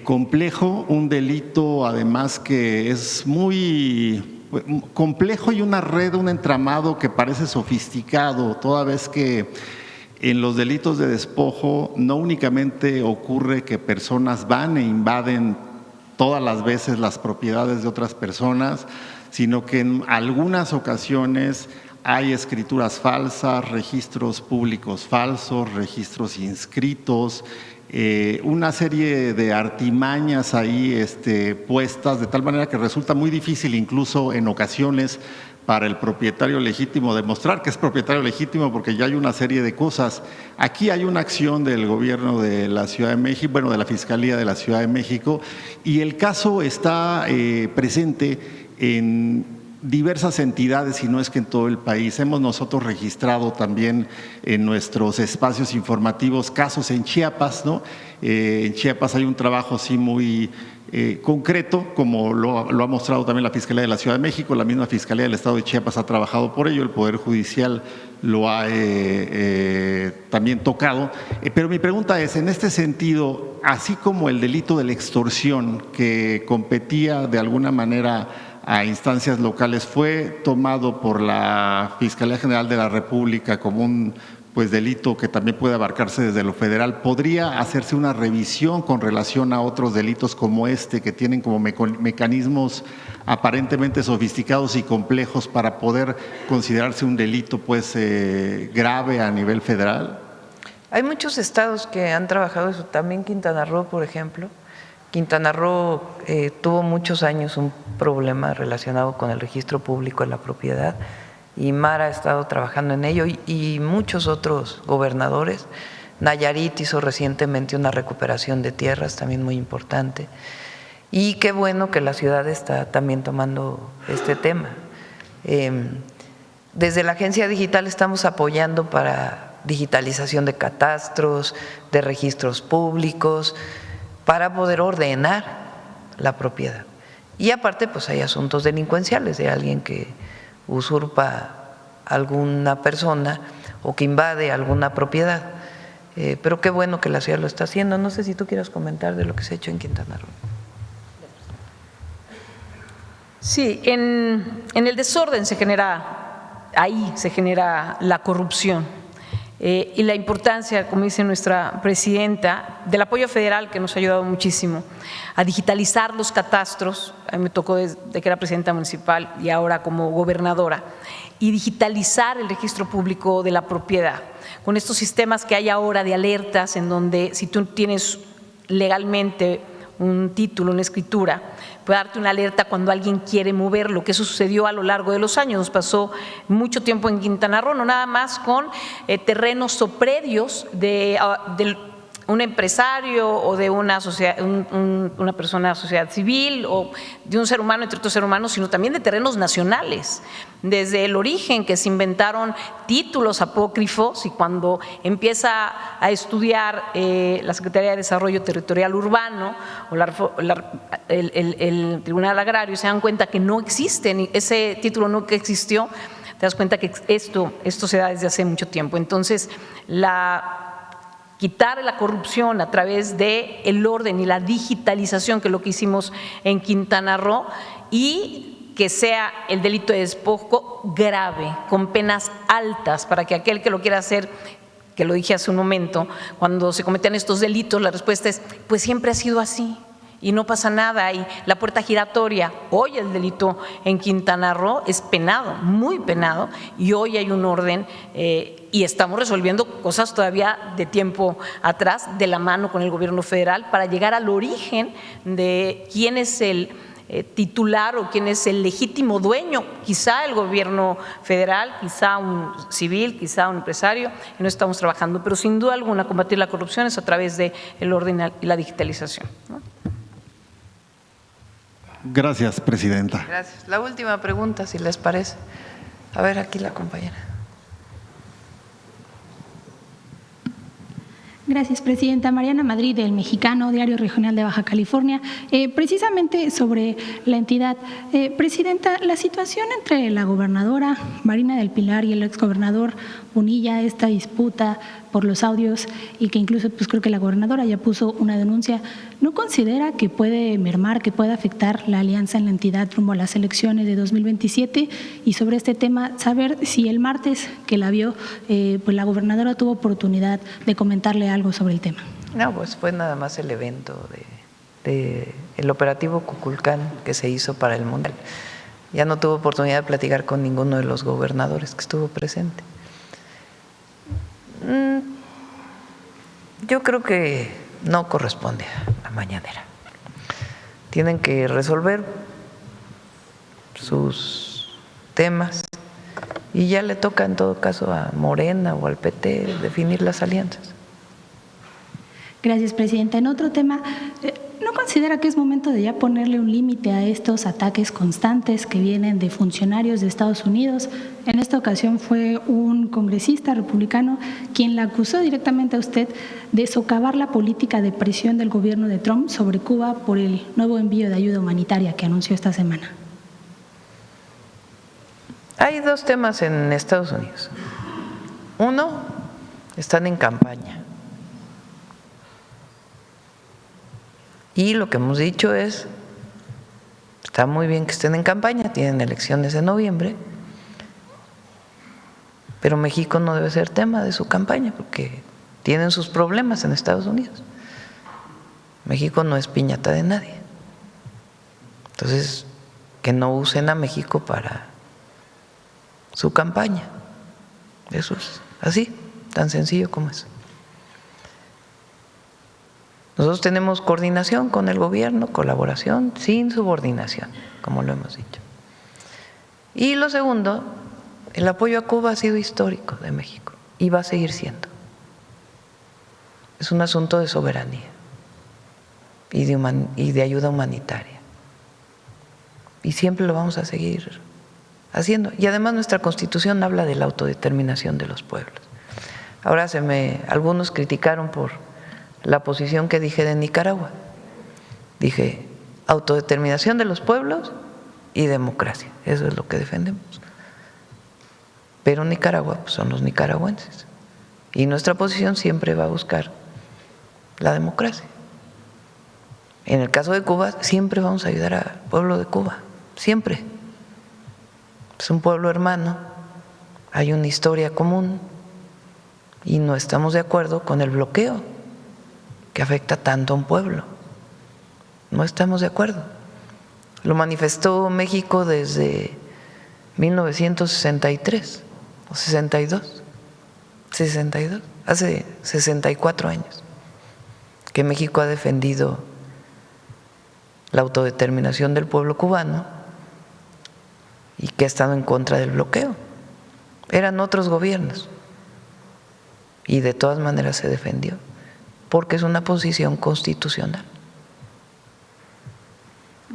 complejo, un delito además que es muy complejo y una red, un entramado que parece sofisticado, toda vez que en los delitos de despojo no únicamente ocurre que personas van e invaden todas las veces las propiedades de otras personas, sino que en algunas ocasiones hay escrituras falsas, registros públicos falsos, registros inscritos, una serie de artimañas ahí puestas de tal manera que resulta muy difícil incluso en ocasiones para el propietario legítimo demostrar que es propietario legítimo porque ya hay una serie de cosas. Aquí hay una acción del gobierno de la Ciudad de México, bueno, de la Fiscalía de la Ciudad de México, y el caso está presente en diversas entidades y no es que en todo el país. Hemos nosotros registrado también en nuestros espacios informativos casos en Chiapas, ¿no? En Chiapas hay un trabajo así muy concreto, como lo ha mostrado también la Fiscalía de la Ciudad de México, la misma Fiscalía del Estado de Chiapas ha trabajado por ello, el Poder Judicial lo ha también tocado. Pero mi pregunta es, en este sentido, así como el delito de la extorsión que competía de alguna manera a instancias locales, fue tomado por la Fiscalía General de la República como un delito que también puede abarcarse desde lo federal, ¿podría hacerse una revisión con relación a otros delitos como este que tienen como mecanismos aparentemente sofisticados y complejos para poder considerarse un delito grave a nivel federal? Hay muchos estados que han trabajado eso, también Quintana Roo, por ejemplo. Quintana Roo tuvo muchos años un problema relacionado con el registro público de la propiedad y Mara ha estado trabajando en ello y muchos otros gobernadores. Nayarit hizo recientemente una recuperación de tierras también muy importante y qué bueno que la ciudad está también tomando este tema. Desde la Agencia Digital estamos apoyando para digitalización de catastros, de registros públicos, para poder ordenar la propiedad. Y aparte, pues hay asuntos delincuenciales de alguien que usurpa alguna persona o que invade alguna propiedad. Pero qué bueno que la ciudad lo está haciendo. No sé si tú quieras comentar de lo que se ha hecho en Quintana Roo. Sí, en el desorden se genera la corrupción. Y la importancia, como dice nuestra presidenta, del apoyo federal que nos ha ayudado muchísimo a digitalizar los catastros. A mí me tocó desde que era presidenta municipal y ahora como gobernadora, y digitalizar el registro público de la propiedad con estos sistemas que hay ahora de alertas en donde si tú tienes legalmente un título, una escritura, puede darte una alerta cuando alguien quiere moverlo, que eso sucedió a lo largo de los años. Nos pasó mucho tiempo en Quintana Roo, no nada más con terrenos o predios de un empresario o de una sociedad, una persona de sociedad civil o de un ser humano entre otros seres humanos, sino también de terrenos nacionales. Desde el origen que se inventaron títulos apócrifos y cuando empieza a estudiar la Secretaría de Desarrollo Territorial Urbano o el Tribunal Agrario se dan cuenta que no existe, ese título no existió, te das cuenta que esto se da desde hace mucho tiempo. Entonces, quitar la corrupción a través del orden y la digitalización, que es lo que hicimos en Quintana Roo, y que sea el delito de despojo grave, con penas altas, para que aquel que lo quiera hacer, que lo dije hace un momento, cuando se cometían estos delitos, la respuesta es, pues siempre ha sido así y no pasa nada. Y la puerta giratoria, hoy el delito en Quintana Roo es penado, muy penado, y hoy hay un orden y estamos resolviendo cosas todavía de tiempo atrás, de la mano con el gobierno federal, para llegar al origen de quién es el titular o quién es el legítimo dueño, quizá el gobierno federal, quizá un civil, quizá un empresario, y no estamos trabajando, pero sin duda alguna combatir la corrupción es a través del orden y la digitalización, ¿no? Gracias, presidenta. Gracias. La última pregunta, si les parece. A ver, aquí la compañera. Gracias, presidenta. Mariana Madrid, del Mexicano, Diario Regional de Baja California. Precisamente sobre la entidad. Presidenta, la situación entre la gobernadora Marina del Pilar y el exgobernador Bonilla, esta disputa por los audios, y que incluso pues creo que la gobernadora ya puso una denuncia, ¿no considera que puede mermar, que puede afectar la alianza en la entidad rumbo a las elecciones de 2027? Y sobre este tema, saber si el martes que la vio, pues la gobernadora tuvo oportunidad de comentarle algo sobre el tema. No, pues fue nada más el evento el operativo Cuculcán que se hizo para el Mundial. Ya no tuvo oportunidad de platicar con ninguno de los gobernadores que estuvo presente. Yo creo que no corresponde a la mañanera. Tienen que resolver sus temas y ya le toca en todo caso a Morena o al PT definir las alianzas. Gracias, presidenta. En otro tema, ¿no considera que es momento de ya ponerle un límite a estos ataques constantes que vienen de funcionarios de Estados Unidos? En esta ocasión fue un congresista republicano quien la acusó directamente a usted de socavar la política de presión del gobierno de Trump sobre Cuba por el nuevo envío de ayuda humanitaria que anunció esta semana. Hay dos temas en Estados Unidos. Uno, están en campaña. Y lo que hemos dicho es, está muy bien que estén en campaña, tienen elecciones en noviembre, pero México no debe ser tema de su campaña porque tienen sus problemas en Estados Unidos. México no es piñata de nadie. Entonces, que no usen a México para su campaña. Eso es así, tan sencillo como eso. Nosotros tenemos coordinación con el gobierno, colaboración, sin subordinación, como lo hemos dicho. Y lo segundo, el apoyo a Cuba ha sido histórico de México y va a seguir siendo. Es un asunto de soberanía y de ayuda humanitaria. Y siempre lo vamos a seguir haciendo. Y además nuestra Constitución habla de la autodeterminación de los pueblos. Ahora algunos criticaron por la posición que dije de Nicaragua. Dije autodeterminación de los pueblos y democracia. Eso es lo que defendemos. Pero Nicaragua pues, son los nicaragüenses. Y nuestra posición siempre va a buscar la democracia. En el caso de Cuba, siempre vamos a ayudar al pueblo de Cuba. Siempre. Es un pueblo hermano. Hay una historia común. Y no estamos de acuerdo con el bloqueo que afecta tanto a un pueblo. No estamos de acuerdo. Lo manifestó México desde 1963 o 62, hace 64 años, que México ha defendido la autodeterminación del pueblo cubano y que ha estado en contra del bloqueo. Eran otros gobiernos y de todas maneras se defendió, porque es una posición constitucional.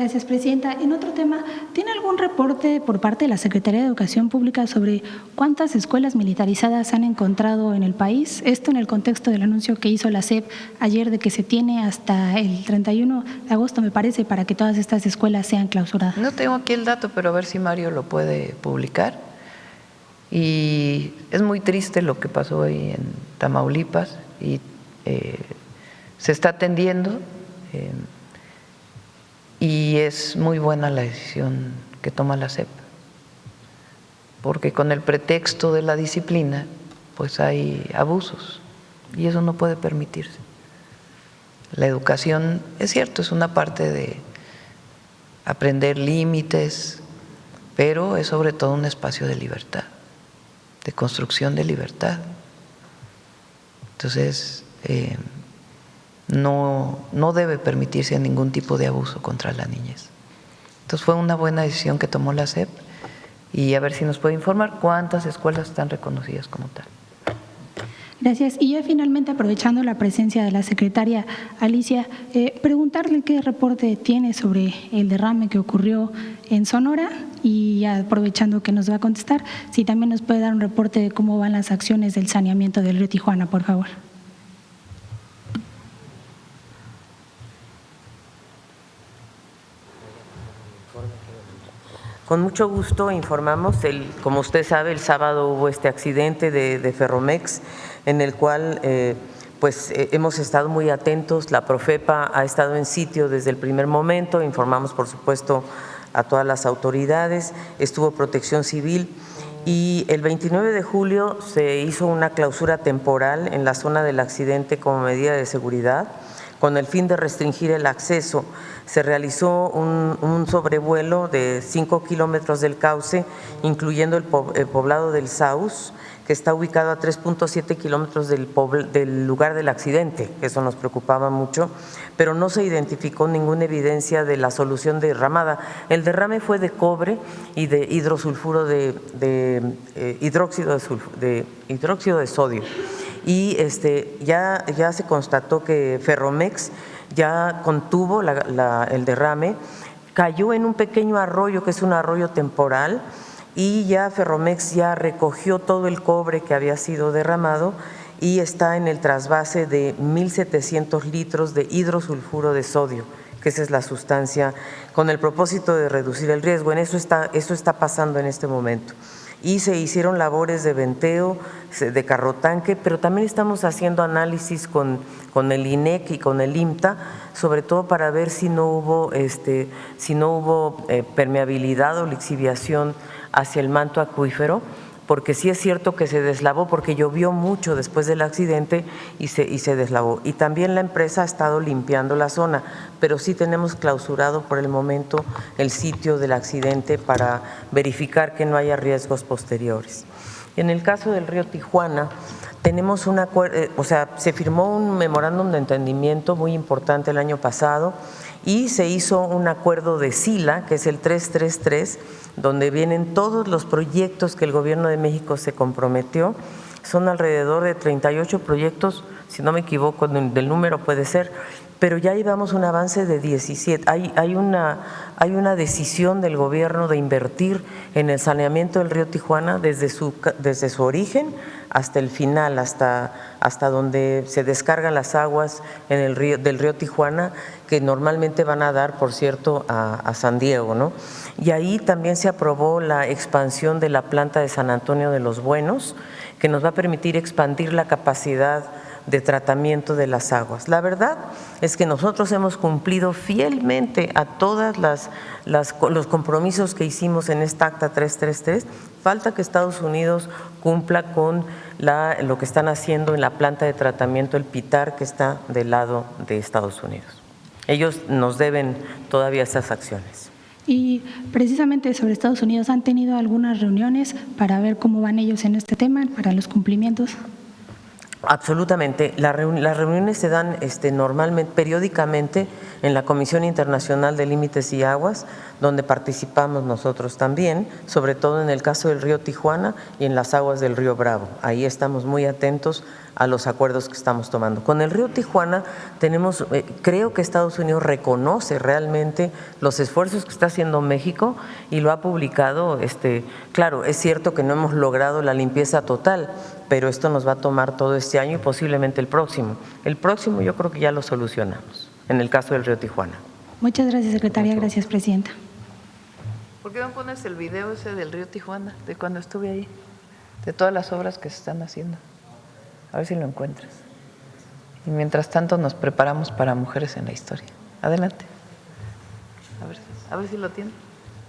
Gracias, Presidenta. En otro tema, ¿tiene algún reporte por parte de la Secretaría de Educación Pública sobre cuántas escuelas militarizadas han encontrado en el país? Esto en el contexto del anuncio que hizo la SEP ayer de que se tiene hasta el 31 de agosto, me parece, para que todas estas escuelas sean clausuradas. No tengo aquí el dato, pero a ver si Mario lo puede publicar. Y es muy triste lo que pasó ahí en Tamaulipas y se está atendiendo. Y es muy buena la decisión que toma la SEP, porque con el pretexto de la disciplina, pues hay abusos y eso no puede permitirse. La educación, es cierto, es una parte de aprender límites, pero es sobre todo un espacio de libertad, de construcción de libertad. Entonces, no debe permitirse ningún tipo de abuso contra la niñez. Entonces fue una buena decisión que tomó la SEP y a ver si nos puede informar cuántas escuelas están reconocidas como tal. Gracias. Y ya finalmente, aprovechando la presencia de la secretaria Alicia, preguntarle qué reporte tiene sobre el derrame que ocurrió en Sonora y aprovechando que nos va a contestar, si también nos puede dar un reporte de cómo van las acciones del saneamiento del río Tijuana, por favor. Con mucho gusto informamos, como usted sabe, el sábado hubo este accidente de Ferromex en el cual hemos estado muy atentos, la Profepa ha estado en sitio desde el primer momento, informamos por supuesto a todas las autoridades, estuvo Protección Civil y el 29 de julio se hizo una clausura temporal en la zona del accidente como medida de seguridad. Con el fin de restringir el acceso, se realizó un sobrevuelo de 5 kilómetros del cauce, incluyendo el poblado del Saus, que está ubicado a 3.7 kilómetros del lugar del accidente, que eso nos preocupaba mucho, pero no se identificó ninguna evidencia de la solución derramada. El derrame fue de cobre y de hidrosulfuro hidróxido de sodio. Y ya se constató que Ferromex ya contuvo el derrame, cayó en un pequeño arroyo que es un arroyo temporal y ya Ferromex ya recogió todo el cobre que había sido derramado y está en el trasvase de 1.700 litros de hidrosulfuro de sodio, que esa es la sustancia con el propósito de reducir el riesgo. Eso está pasando en este momento. Y se hicieron labores de venteo, de carrotanque, pero también estamos haciendo análisis con el INEC y con el IMTA, sobre todo para ver si no hubo permeabilidad o lixiviación hacia el manto acuífero, porque sí es cierto que se deslavó, porque llovió mucho después del accidente y se deslavó. Y también la empresa ha estado limpiando la zona, pero sí tenemos clausurado por el momento el sitio del accidente para verificar que no haya riesgos posteriores. En el caso del río Tijuana, tenemos un acuerdo, se firmó un memorándum de entendimiento muy importante el año pasado y se hizo un acuerdo de SILA, que es el 333, donde vienen todos los proyectos que el Gobierno de México se comprometió. Son alrededor de 38 proyectos, si no me equivoco del número puede ser, pero ya llevamos un avance de 17. Hay una decisión del gobierno de invertir en el saneamiento del río Tijuana desde su origen hasta el final, hasta donde se descargan las aguas del río Tijuana, que normalmente van a dar, por cierto, a San Diego, ¿no? Y ahí también se aprobó la expansión de la planta de San Antonio de los Buenos, que nos va a permitir expandir la capacidad de tratamiento de las aguas. La verdad es que nosotros hemos cumplido fielmente a todas los compromisos que hicimos en esta Acta 333. Falta que Estados Unidos cumpla con lo que están haciendo en la planta de tratamiento, el PITAR, que está del lado de Estados Unidos. Ellos nos deben todavía esas acciones. Y precisamente sobre Estados Unidos, ¿han tenido algunas reuniones para ver cómo van ellos en este tema, para los cumplimientos? Absolutamente. Las reuniones se dan normalmente, periódicamente, en la Comisión Internacional de Límites y Aguas, donde participamos nosotros también, sobre todo en el caso del río Tijuana y en las aguas del río Bravo. Ahí estamos muy atentos a los acuerdos que estamos tomando. Con el río Tijuana tenemos, creo que Estados Unidos reconoce realmente los esfuerzos que está haciendo México y lo ha publicado. Claro, es cierto que no hemos logrado la limpieza total, pero esto nos va a tomar todo este año y posiblemente el próximo. El próximo yo creo que ya lo solucionamos, en el caso del río Tijuana. Muchas gracias, secretaria. Gracias, presidenta. ¿Por qué no pones el video ese del río Tijuana, de cuando estuve ahí, de todas las obras que se están haciendo? A ver si lo encuentras. Y mientras tanto nos preparamos para Mujeres en la Historia. Adelante. A ver si lo tiene.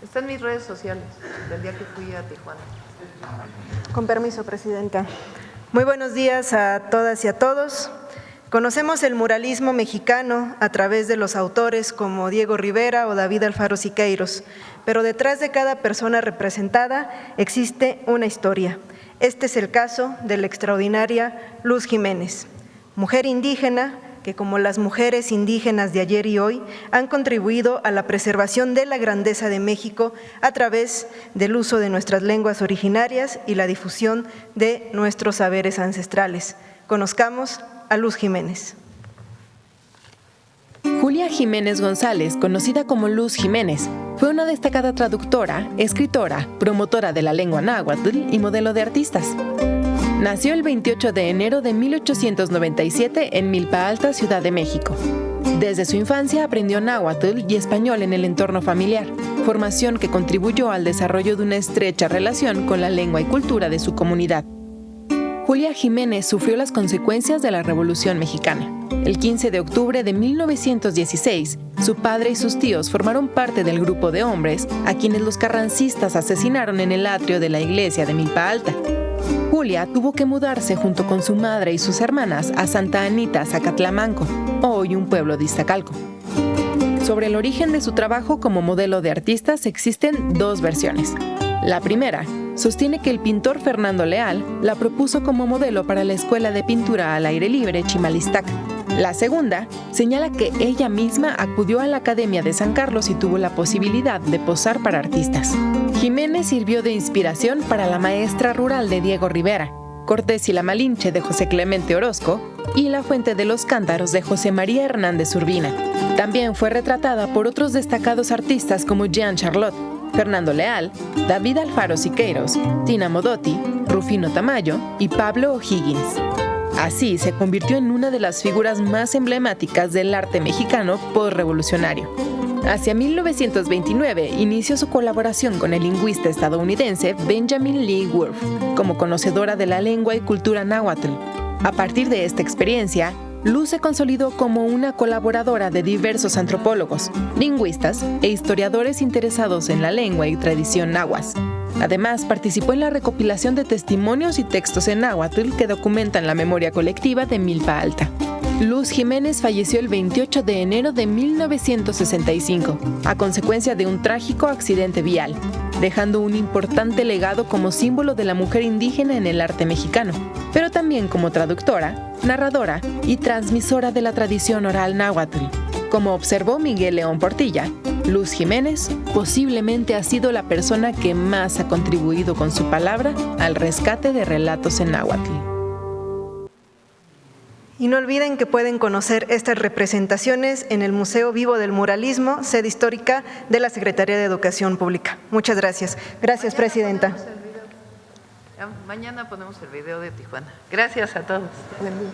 Está en mis redes sociales, del día que fui a Tijuana. Con permiso, presidenta. Muy buenos días a todas y a todos. Conocemos el muralismo mexicano a través de los autores como Diego Rivera o David Alfaro Siqueiros, pero detrás de cada persona representada existe una historia. Este es el caso de la extraordinaria Luz Jiménez, mujer indígena que, como las mujeres indígenas de ayer y hoy, han contribuido a la preservación de la grandeza de México a través del uso de nuestras lenguas originarias y la difusión de nuestros saberes ancestrales. Conozcamos a Luz Jiménez. Julia Jiménez González, conocida como Luz Jiménez, fue una destacada traductora, escritora, promotora de la lengua náhuatl y modelo de artistas. Nació el 28 de enero de 1897 en Milpa Alta, Ciudad de México. Desde su infancia aprendió náhuatl y español en el entorno familiar, formación que contribuyó al desarrollo de una estrecha relación con la lengua y cultura de su comunidad. Julia Jiménez sufrió las consecuencias de la Revolución Mexicana. El 15 de octubre de 1916, su padre y sus tíos formaron parte del grupo de hombres a quienes los carrancistas asesinaron en el atrio de la iglesia de Milpa Alta. Julia tuvo que mudarse junto con su madre y sus hermanas a Santa Anita, Zacatlamanco, hoy un pueblo de Iztacalco. Sobre el origen de su trabajo como modelo de artistas existen dos versiones. La primera sostiene que el pintor Fernando Leal la propuso como modelo para la Escuela de Pintura al Aire Libre Chimalistac. La segunda señala que ella misma acudió a la Academia de San Carlos y tuvo la posibilidad de posar para artistas. Jiménez sirvió de inspiración para la maestra rural de Diego Rivera, Cortés y la Malinche de José Clemente Orozco y La Fuente de los Cántaros de José María Hernández Urbina. También fue retratada por otros destacados artistas como Jean Charlotte, Fernando Leal, David Alfaro Siqueiros, Tina Modotti, Rufino Tamayo y Pablo O'Higgins. Así se convirtió en una de las figuras más emblemáticas del arte mexicano postrevolucionario. Hacia 1929 inició su colaboración con el lingüista estadounidense Benjamin Lee Whorf como conocedora de la lengua y cultura náhuatl. A partir de esta experiencia, Luz se consolidó como una colaboradora de diversos antropólogos, lingüistas e historiadores interesados en la lengua y tradición náhuatl. Además, participó en la recopilación de testimonios y textos en náhuatl que documentan la memoria colectiva de Milpa Alta. Luz Jiménez falleció el 28 de enero de 1965, a consecuencia de un trágico accidente vial, dejando un importante legado como símbolo de la mujer indígena en el arte mexicano, pero también como traductora, narradora y transmisora de la tradición oral náhuatl. Como observó Miguel León Portilla, Luz Jiménez posiblemente ha sido la persona que más ha contribuido con su palabra al rescate de relatos en náhuatl. Y no olviden que pueden conocer estas representaciones en el Museo Vivo del Muralismo, sede histórica de la Secretaría de Educación Pública. Muchas gracias. Gracias, presidenta. Mañana ponemos el video de Tijuana. Gracias a todos. Buen día.